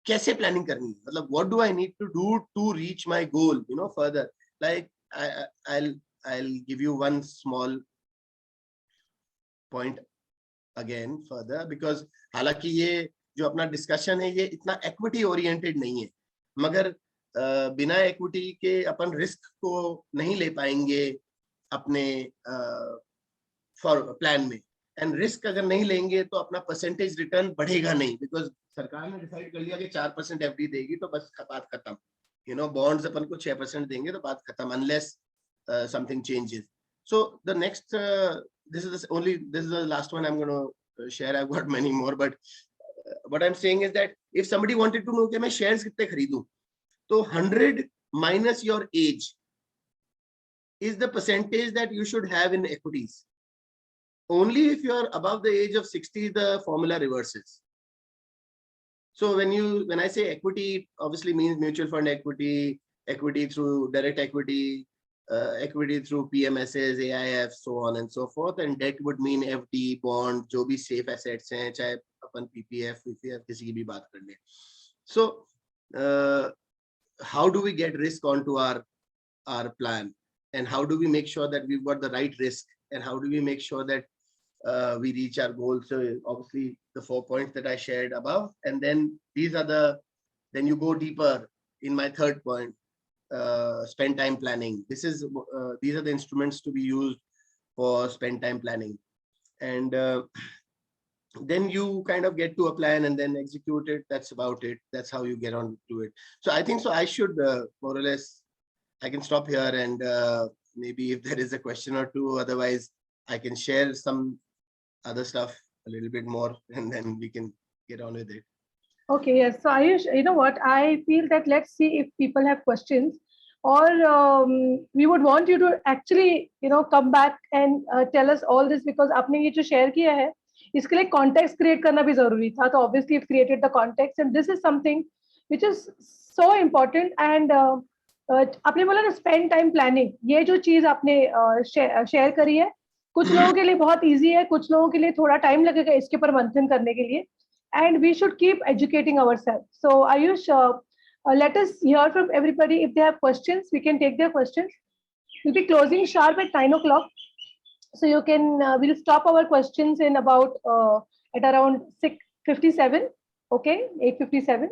कैसे planning करनी है. मतलब what do I need to do to reach my goal, you know, further. Like I'll give you one small point again further, because हालांकि ये जो अपना discussion है ये इतना equity oriented नहीं है, मगर बिना equity के अपन risk को नहीं ले पाएंगे अपने प्लान में. एंड रिस्क अगर नहीं लेंगे तो अपना परसेंटेज रिटर्न बढ़ेगा नहीं, बिकॉज सरकार ने डिसाइड कर लिया कि 4% एफडी देगी तो बस बात खत्म. यू नो, बॉन्ड्स अपन को 6% देंगे तो बात खत्म, unless something changes. So the next, this is the last one I'm going to share. I've got many more, but what I'm saying is that if somebody wanted to know कि मैं shares कितने खरीदूं, तो 100 minus your age is the percentage that you should have in equities. Only if you are above the age of 60, the formula reverses. So when I say equity, obviously means mutual fund equity, equity through direct equity, equity through PMSs, AIF, so on and so forth. And debt would mean FD, bond, जो भी safe assets हैं, चाहे अपन PPF, PPF किसी की भी बात कर ले. So how do we get risk onto our plan? And how do we make sure that we've got the right risk? And how do we make sure that we reach our goals? So obviously the 4 points that I shared above, and then then you go deeper in my third point, spend time planning. These are the instruments to be used for spend time planning. And then you kind of get to a plan and then execute it. That's about it. That's how you get on to it. So I think so I should more or less, I can stop here, and maybe if there is a question or two, otherwise I can share some other stuff a little bit more, and then we can get on with it. Okay, yes. So Aayush, you know what, I feel that let's see if people have questions, or we would want you to actually, you know, come back and tell us all this, because आपने ये जो share किया है, इसके लिए context create करना भी जरूरी था. तो obviously you've created the context, and this is something which is so important. And आपने बोला ना spend time planning, ये जो चीज आपने share करी है, कुछ लोगों के लिए बहुत easy है, कुछ लोगों के लिए थोड़ा time लगेगा इसके पर मंथन करने के लिए. And we should keep educating ourselves. So Aayush, let us hear from everybody. If they have questions, we can take their questions. We'll be closing sharp at 9 o'clock. So you can, we'll stop our questions in about, at around 6:57. Okay, 8:57.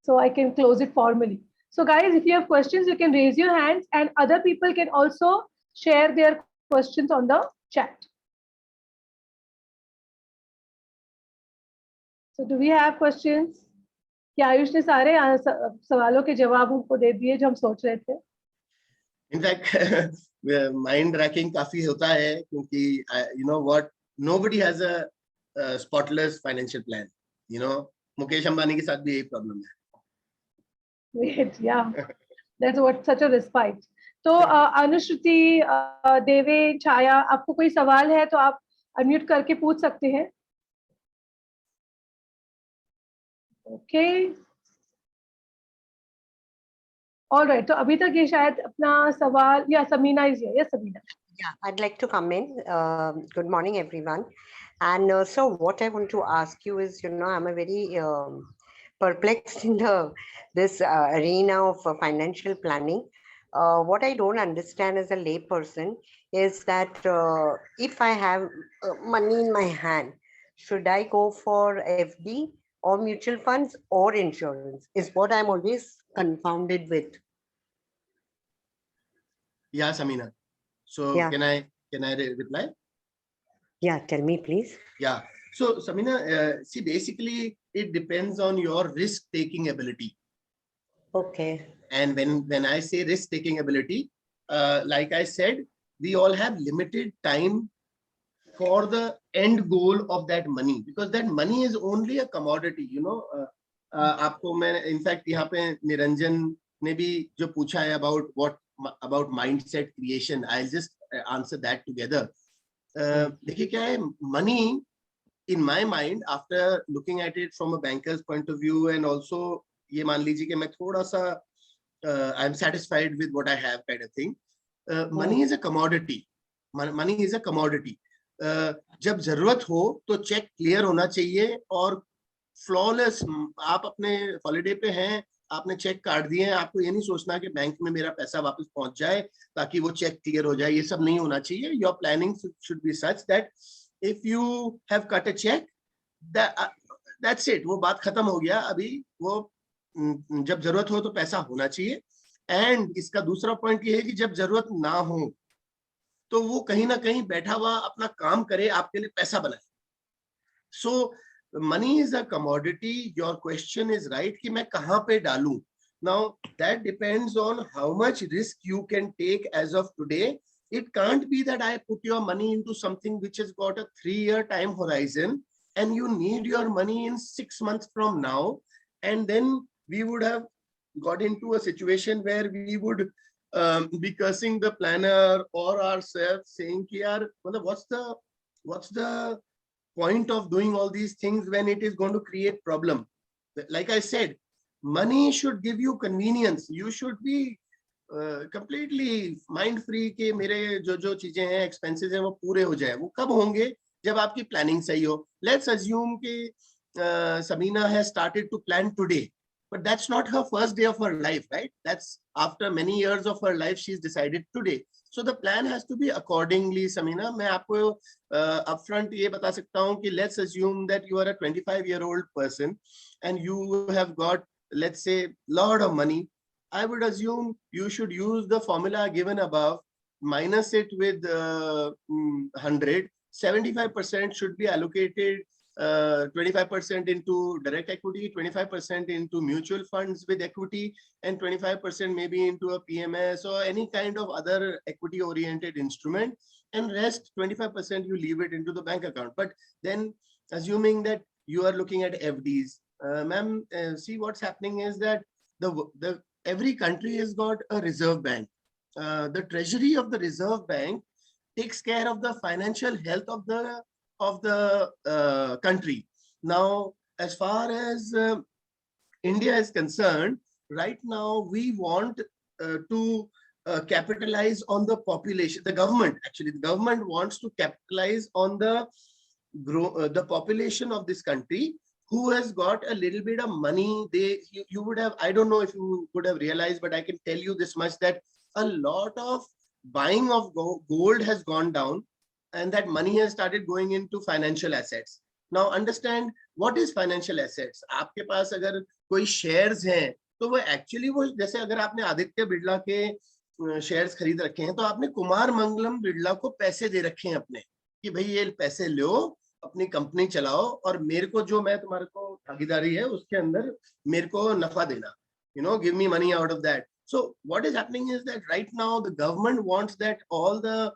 So I can close it formally. So guys, if you have questions, you can raise your hands and other people can also share their questions on the chat. So do we have questions? क्या आयुष ने सारे सवालों के जवाब हमको दे दिए जो हम सोच रहे थे? इनफैक्ट माइंड रैकिंग काफी होता है क्योंकि you know what nobody has a spotless financial plan. You know Mukesh Ambani के साथ भी यही प्रॉब्लम है. Wait, yeah, that's what such a respite. तो अनुश्रुति, देवे, छाया, आपको कोई सवाल है तो आप अनम्यूट करके पूछ सकते हैं. Okay, alright. तो अभी तक ये शायद अपना सवाल, या Samina is here. Yes Samina. Yeah, I'd like to come in. Good morning, everyone. And so what I want to ask you is, I'm a very perplexed in this arena of financial planning. What I don't understand as a lay person is that if I have money in my hand, should I go for FD or mutual funds or insurance? Is what I'm always confounded with. Yeah, Samina. So Yeah. can I reply? Yeah, tell me, please. Yeah. So Samina, see, basically it depends on your risk-taking ability. Okay. And when I say risk-taking ability, like I said, we all have limited time for the end goal of that money, because that money is only a commodity. आपको मैं in fact यहाँ पे निरंजन ने भी जो पूछा है about mindset creation, I'll just answer that together. देखिए क्या है, money in my mind, after looking at it from a banker's point of view, and also ये मान लीजिए कि मैं थोड़ा सा I'm satisfied with what I have kind of thing. Money is a commodity. Money is a commodity. जब जरूरत हो तो चेक क्लियर होना चाहिए और फ्लॉलेस. आप अपने हॉलीडे पे हैं, आपने चेक काट दिए हैं, आपको ये नहीं सोचना कि बैंक में मेरा पैसा वापस पहुंच जाए ताकि वो चेक क्लियर हो जाए. ये सब नहीं होना चाहिए. Your planning should be such that if you have cut a cheque, that's it, वो बात खत्म हो गया. अभी वो जब जरूरत हो तो पैसा होना चाहिए. एंड इसका दूसरा पॉइंट ये है कि जब जरूरत ना हो तो वो कहीं ना कहीं बैठा हुआ अपना काम करे, आपके लिए पैसा बनाए. सो money is a commodity. Your question is right कि मैं कहाँ पे डालूं. Now that depends on how much risk you can take as of today. It can't be that I put your money into something which has got a 3-year time horizon and you need your money in 6 months from now, and then we would have got into a situation where we would be cursing the planner or ourselves, saying कि यार मतलब what's the point of doing all these things when it is going to create problem. Like I said, money should give you convenience. You should be completely mind free कि मेरे जो चीजें हैं, expenses हैं, वो पूरे हो जाए. वो कब होंगे? जब आपकी planning सही हो. Let's assume कि Samina has started to plan today, but that's not her first day of her life, right? That's after many years of her life she's decided today. So the plan has to be accordingly. Samina, मैं आपको upfront ये बता सकता हूँ कि let's assume that you are a 25-year-old person and you have got, let's say, lot of money. I would assume you should use the formula given above, minus it with 100. 75% should be allocated, 25% into direct equity, 25% into mutual funds with equity, and 25% maybe into a PMS or any kind of other equity oriented instrument, and rest 25% you leave it into the bank account. But then assuming that you are looking at FDs, ma'am, see what's happening is that every country has got a reserve bank. The treasury of the reserve bank takes care of the financial health of the country. Now, as far as India is concerned, right now we want to capitalize on the population. The government wants to capitalize on the population of this country who has got a little bit of money. You would have, I don't know if you would have realized, but I can tell you this much, that a lot of buying of gold has gone down and that money has started going into financial assets. Now understand what is financial assets. आपके पास अगर कोई shares हैं तो वो actually वो जैसे अगर आपने आदित्य बिड़ला के shares खरीद रखे हैं तो आपने कुमार मंगलम बिड़ला को पैसे दे रखे हैं अपने कि भाई ये पैसे लो अपनी कंपनी चलाओ और मेरे को जो मैं तुम्हारे को भागीदारी है उसके अंदर मेरे को नफा देना, you know, give me money out of that. So what is happening is that right now the government wants that all the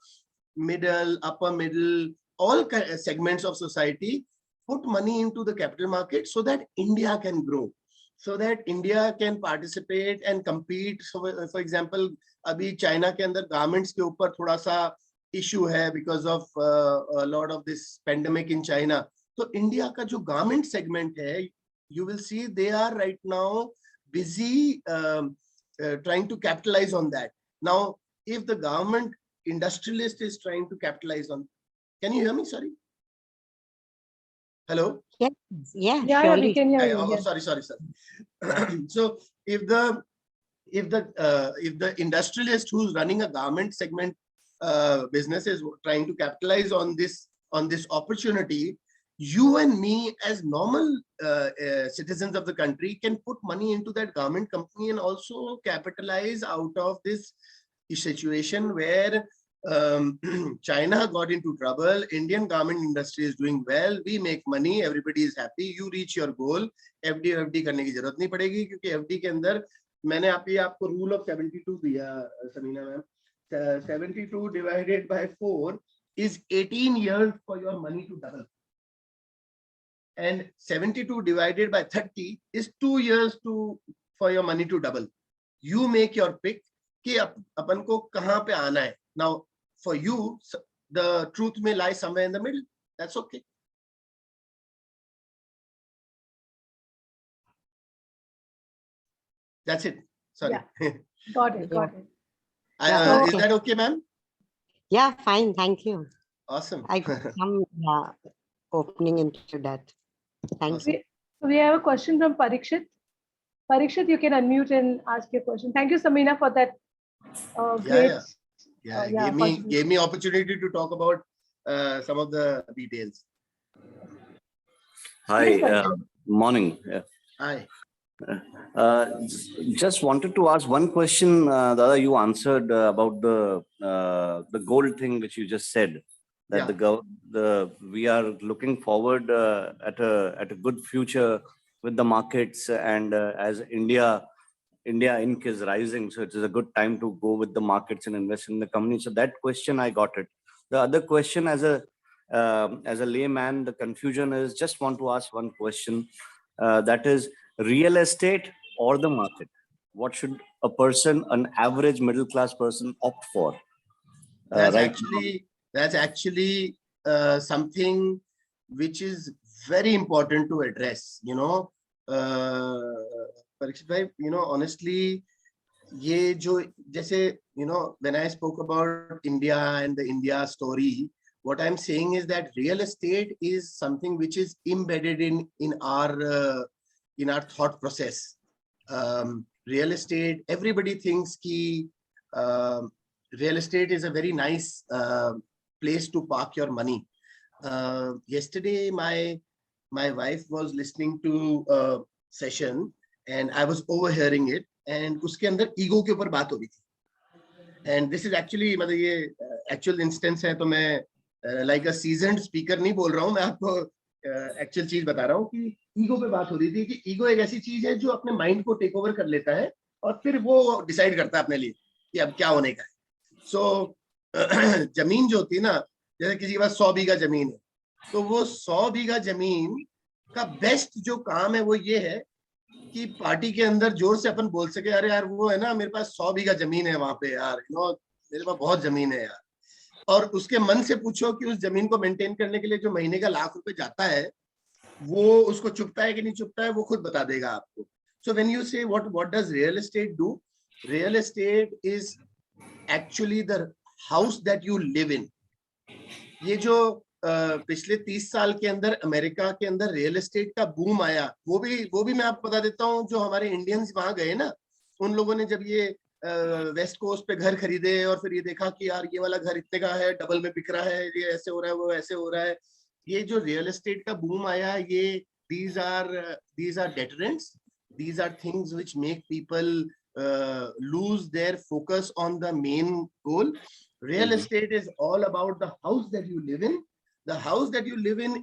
middle, upper middle, all segments of society put money into the capital market so that India can grow, so that India can participate and compete. So for example, अभी China के अंदर garments के ऊपर थोड़ा सा issue है because of a lot of this pandemic in China. तो India का जो garment segment है, you will see they are right now busy trying to capitalize on that. Now, if the government industrialist is trying to capitalize on, can you hear me? Sorry. Hello. Yes. Yeah. Yeah, we can hear you. Oh, Yes. sorry. So if the industrialist who's running a garment segment business is trying to capitalize on this opportunity, you and me as normal citizens of the country can put money into that garment company and also capitalize out of this situation where China got into trouble, Indian garment industry is doing well, we make money, everybody is happy, you reach your goal. FD करने की जरूरत नहीं पड़ेगी क्योंकि FD के अंदर मैंने आपको rule of 72 दिया Samina ma'am. 72 divided by 4 is 18 years for your money to double. And 72 divided by 30 is 2 years for your money to double. You make your pick कि अपन को कहाँ पे आना है. Now, for you, the truth may lie somewhere in the middle. That's okay. That's it. Sorry. Yeah. Got it. Is that okay, ma'am? Yeah, fine. Thank you. Awesome. I got some opening into that. Thank you. So we have a question from Parikshit. Parikshit, you can unmute and ask your question. Thank you, Samina, for that great. Gave me opportunity to talk about some of the details. Hi, morning. Hi. Just wanted to ask one question. Dada, you answered about the gold thing which you just said. That we are looking forward at a good future with the markets, and as India Inc. is rising, so it is a good time to go with the markets and invest in the company. So that question I got it. The other question, as a layman, the confusion is, just want to ask one question. That is, real estate or the market? What should a person, an average middle class person, opt for? That's actually something which is very important to address. You know, Parikshit bhai, you know, honestly, ye jo, jaise, you know, when I spoke about India and the India story, what I'm saying is that real estate is something which is embedded in our thought process. Real estate, everybody thinks ki real estate is a very nice place to park your money. Yesterday, my wife was listening to a session and I was overhearing it, and uske andar ego ke upar baat ho rahi thi. And this is actually, मतलब ये actual instance है, तो मैं like a seasoned speaker नहीं बोल रहा हूँ, मैं आपको actual चीज बता रहा हूँ कि ईगो पे बात हो रही थी कि ईगो एक ऐसी चीज है जो अपने माइंड को टेक ओवर कर लेता है और फिर वो डिसाइड करता है अपने लिए कि अब क्या होने का है. सो जमीन जो होती है ना, जैसे किसी के पास 100 बीघा जमीन है, तो वो 100 बीघा जमीन का बेस्ट जो काम है वो ये है कि पार्टी के अंदर जोर से अपन बोल सके, अरे यार वो है ना, मेरे पास 100 बीघा जमीन है वहां पे यार, यू नो, मेरे पास बहुत जमीन है यार. और उसके मन से पूछो कि उस जमीन को मेंटेन करने के लिए जो महीने का लाख रुपए जाता है वो उसको चुभता है कि नहीं चुभता है, वो खुद बता देगा आपको. सो व्हेन यू से what does real estate do? Real estate is actually the house that you live in. ये जो पिछले 30 साल के अंदर अमेरिका के अंदर रियल एस्टेट का बूम आया, वो भी मैं आपको बता देता हूँ. जो हमारे इंडियंस वहां गए ना, उन लोगों ने जब ये वेस्ट कोस्ट पे घर खरीदे और फिर ये देखा कि यार ये वाला घर इतने का है, डबल में बिक रहा है, ये ऐसे हो रहा है, वो ऐसे हो रहा है. ये जो रियल एस्टेट का बूम आया, ये these are deterrents. These are things which make people lose their focus on the main goal. Real estate is all about the house that you live in. The house that you live in,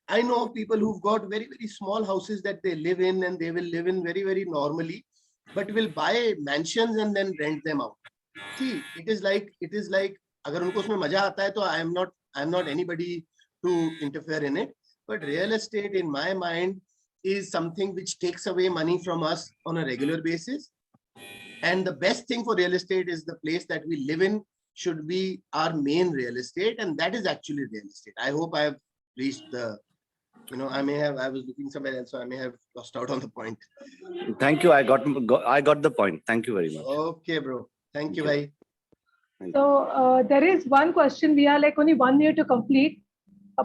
I know people who've got very, very small houses that they live in, and they will live in very, very normally, but will buy mansions and then rent them out. See, it is like, agar unko usme maja aata hai, to I am not anybody to interfere in it. But real estate, in my mind, is something which takes away money from us on a regular basis. And the best thing for real estate is the place that we live in should be our main real estate, and that is actually real estate. I hope I have reached the, I was looking somewhere else, so I may have lost out on the point. Thank you. I got the point. Thank you very much. Okay, bro. Thank you, bhai. So there is one question. We are like only 1 minute to complete.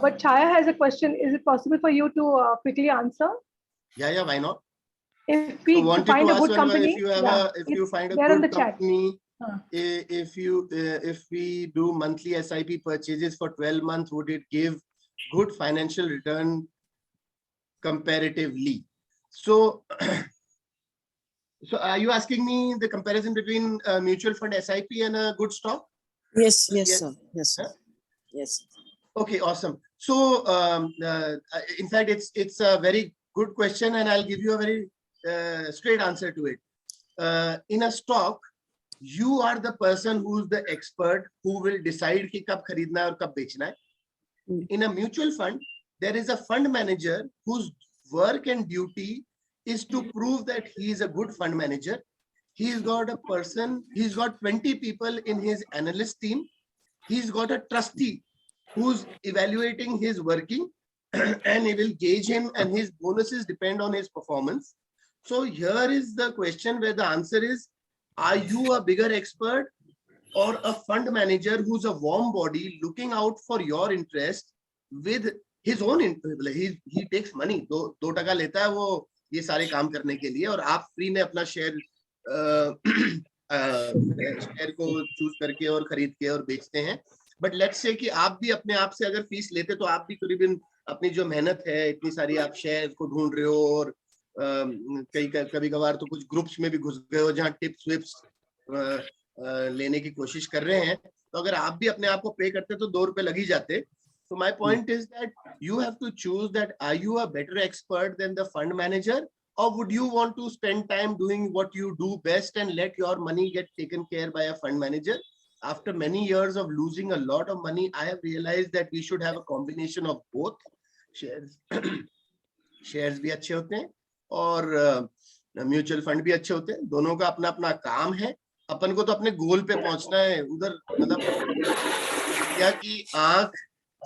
But Chaya has a question. Is it possible for you to quickly answer? Yeah, why not? If we find a good company, if you find a good company, if we do monthly SIP purchases for 12 months, would it give good financial return comparatively? So, so are you asking me the comparison between a mutual fund SIP and a good stock? Yes, sir. Yes, sir. Yes. Okay, awesome. So, in fact, it's a very good question, and I'll give you a very straight answer to it. In a stock, you are the person who's the expert who will decide कि कब खरीदना है और कब बेचना है. In a mutual fund, there is a fund manager whose work and duty is to prove that he is a good fund manager. He's got 20 people in his analyst team. He's got a trustee who's evaluating his working, and he will gauge him, and his bonuses depend on his performance. So here is the question where the answer is, are you a bigger expert or a fund manager who's a warm body looking out for your interest with his own interest? He takes money, 2% लेता है वो ये सारे काम करने के लिए, और आप फ्री में अपना शेयर को चूज करके और खरीद के और बेचते हैं. बट लेट्स से कि आप भी अपने आप से अगर फीस लेते, तो आप भी करीबन अपनी जो मेहनत है, इतनी सारी आप शेयर को ढूंढ रहे हो, और कभी कभार तो कुछ ग्रुप्स में भी घुस गए हो जहां टिप्स विप्स लेने की कोशिश कर रहे हैं, तो अगर आप भी अपने आप को पे करते तो 2 रुपए लग ही जाते. So my point is that you have to choose that, are you a better expert than the fund manager, or would you want to spend time doing what you do best and let your money get taken care by a fund manager? After many years of losing a lot of money, I have realized that we should have a combination of both. Shares भी अच्छे होते हैं और mutual fund भी अच्छे होते हैं. दोनों का अपना अपना काम है. अपन को तो अपने गोल पे पहुंचना है. उधर मतलब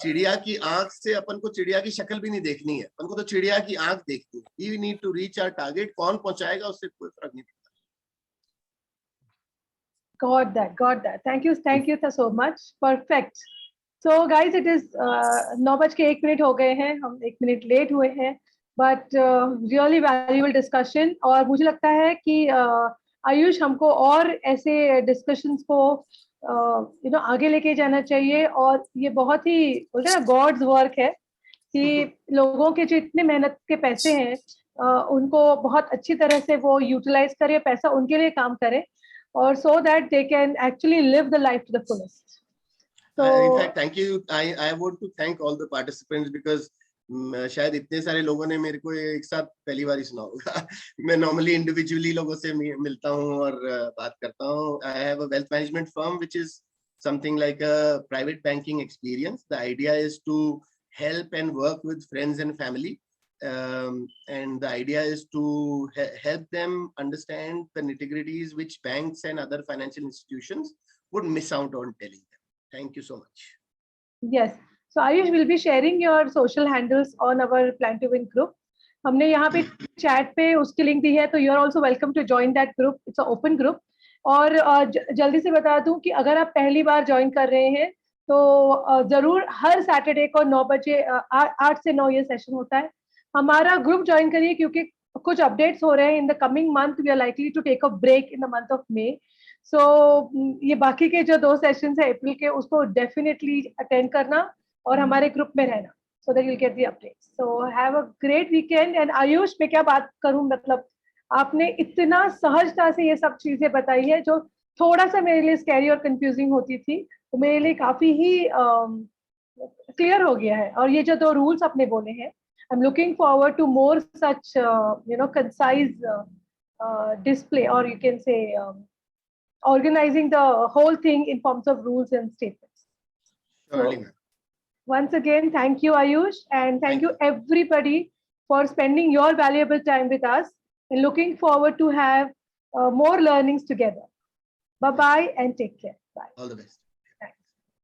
चिड़िया की आंख से अपन को चिड़िया की शक्ल भी नहीं देखनी है. अपन को तो चिड़िया की आंख देखनी है. We need to reach our target. कौन पहुंचाएगा उससे कोई फर्क नहीं पड़ता. Got that. Thank you so much. Perfect. So guys, it is 9:01 हो गए हैं. हम 1 मिनट लेट हुए हैं, but really valuable discussion. और मुझे लगता है कि आयुष हमको और ऐसे डिस्कशंस को आगे लेके जाना चाहिए. और ये बहुत ही बोलते हैं ना, गॉड्स वर्क है कि लोगों के जो इतने मेहनत के पैसे हैं उनको बहुत अच्छी तरह से वो यूटिलाइज करे, पैसा उनके लिए काम करे, or so that they can actually live the life to the fullest. So in fact, thank you. I want to thank all the participants because शायद इतने सारे लोगों ने मेरे को एक साथ पहली बार ही सुना होगा. मैं normally individually लोगों से मिलता हूँ और बात करता हूँ. I have a wealth management firm which is something like a private banking experience. The idea is to help and work with friends and family. And the idea is to help them understand the nitty-gritties which banks and other financial institutions would miss out on telling them. Thank you so much. Yes. So Ayush will be sharing your social handles on our Plan to Win group. हमने यहाँ पे chat पे उसकी link दी है, तो you are also welcome to join that group. It's an open group. और जल्दी से बता दूं कि अगर आप पहली बार join कर रहे हैं तो जरूर हर Saturday को 9 बजे 8 से 9 ये session होता है. हमारा ग्रुप ज्वाइन करिए क्योंकि कुछ अपडेट्स हो रहे हैं. In the coming month we are likely to take a break in the month of May. So ये बाकी के जो 2 सेशंस है अप्रैल के, उसको डेफिनेटली अटेंड करना और हमारे ग्रुप में रहना, so that you'll get the updates. So have a great weekend. And Ayush, मैं क्या बात करूं, मतलब आपने इतना सहजता से ये सब चीजें बताई है जो थोड़ा सा मेरे लिए स्कैरी और कंफ्यूजिंग होती थी, तो मेरे लिए काफी ही क्लियर हो गया है. और ये जो 2 रूल्स आपने बोले हैं, I am looking forward to more such concise display, or you can say organizing the whole thing in forms of rules and statements. Surely, So, once again, thank you, Aayush, and thank you everybody for spending your valuable time with us, and looking forward to have more learnings together. Bye-bye and take care. Bye. all the best.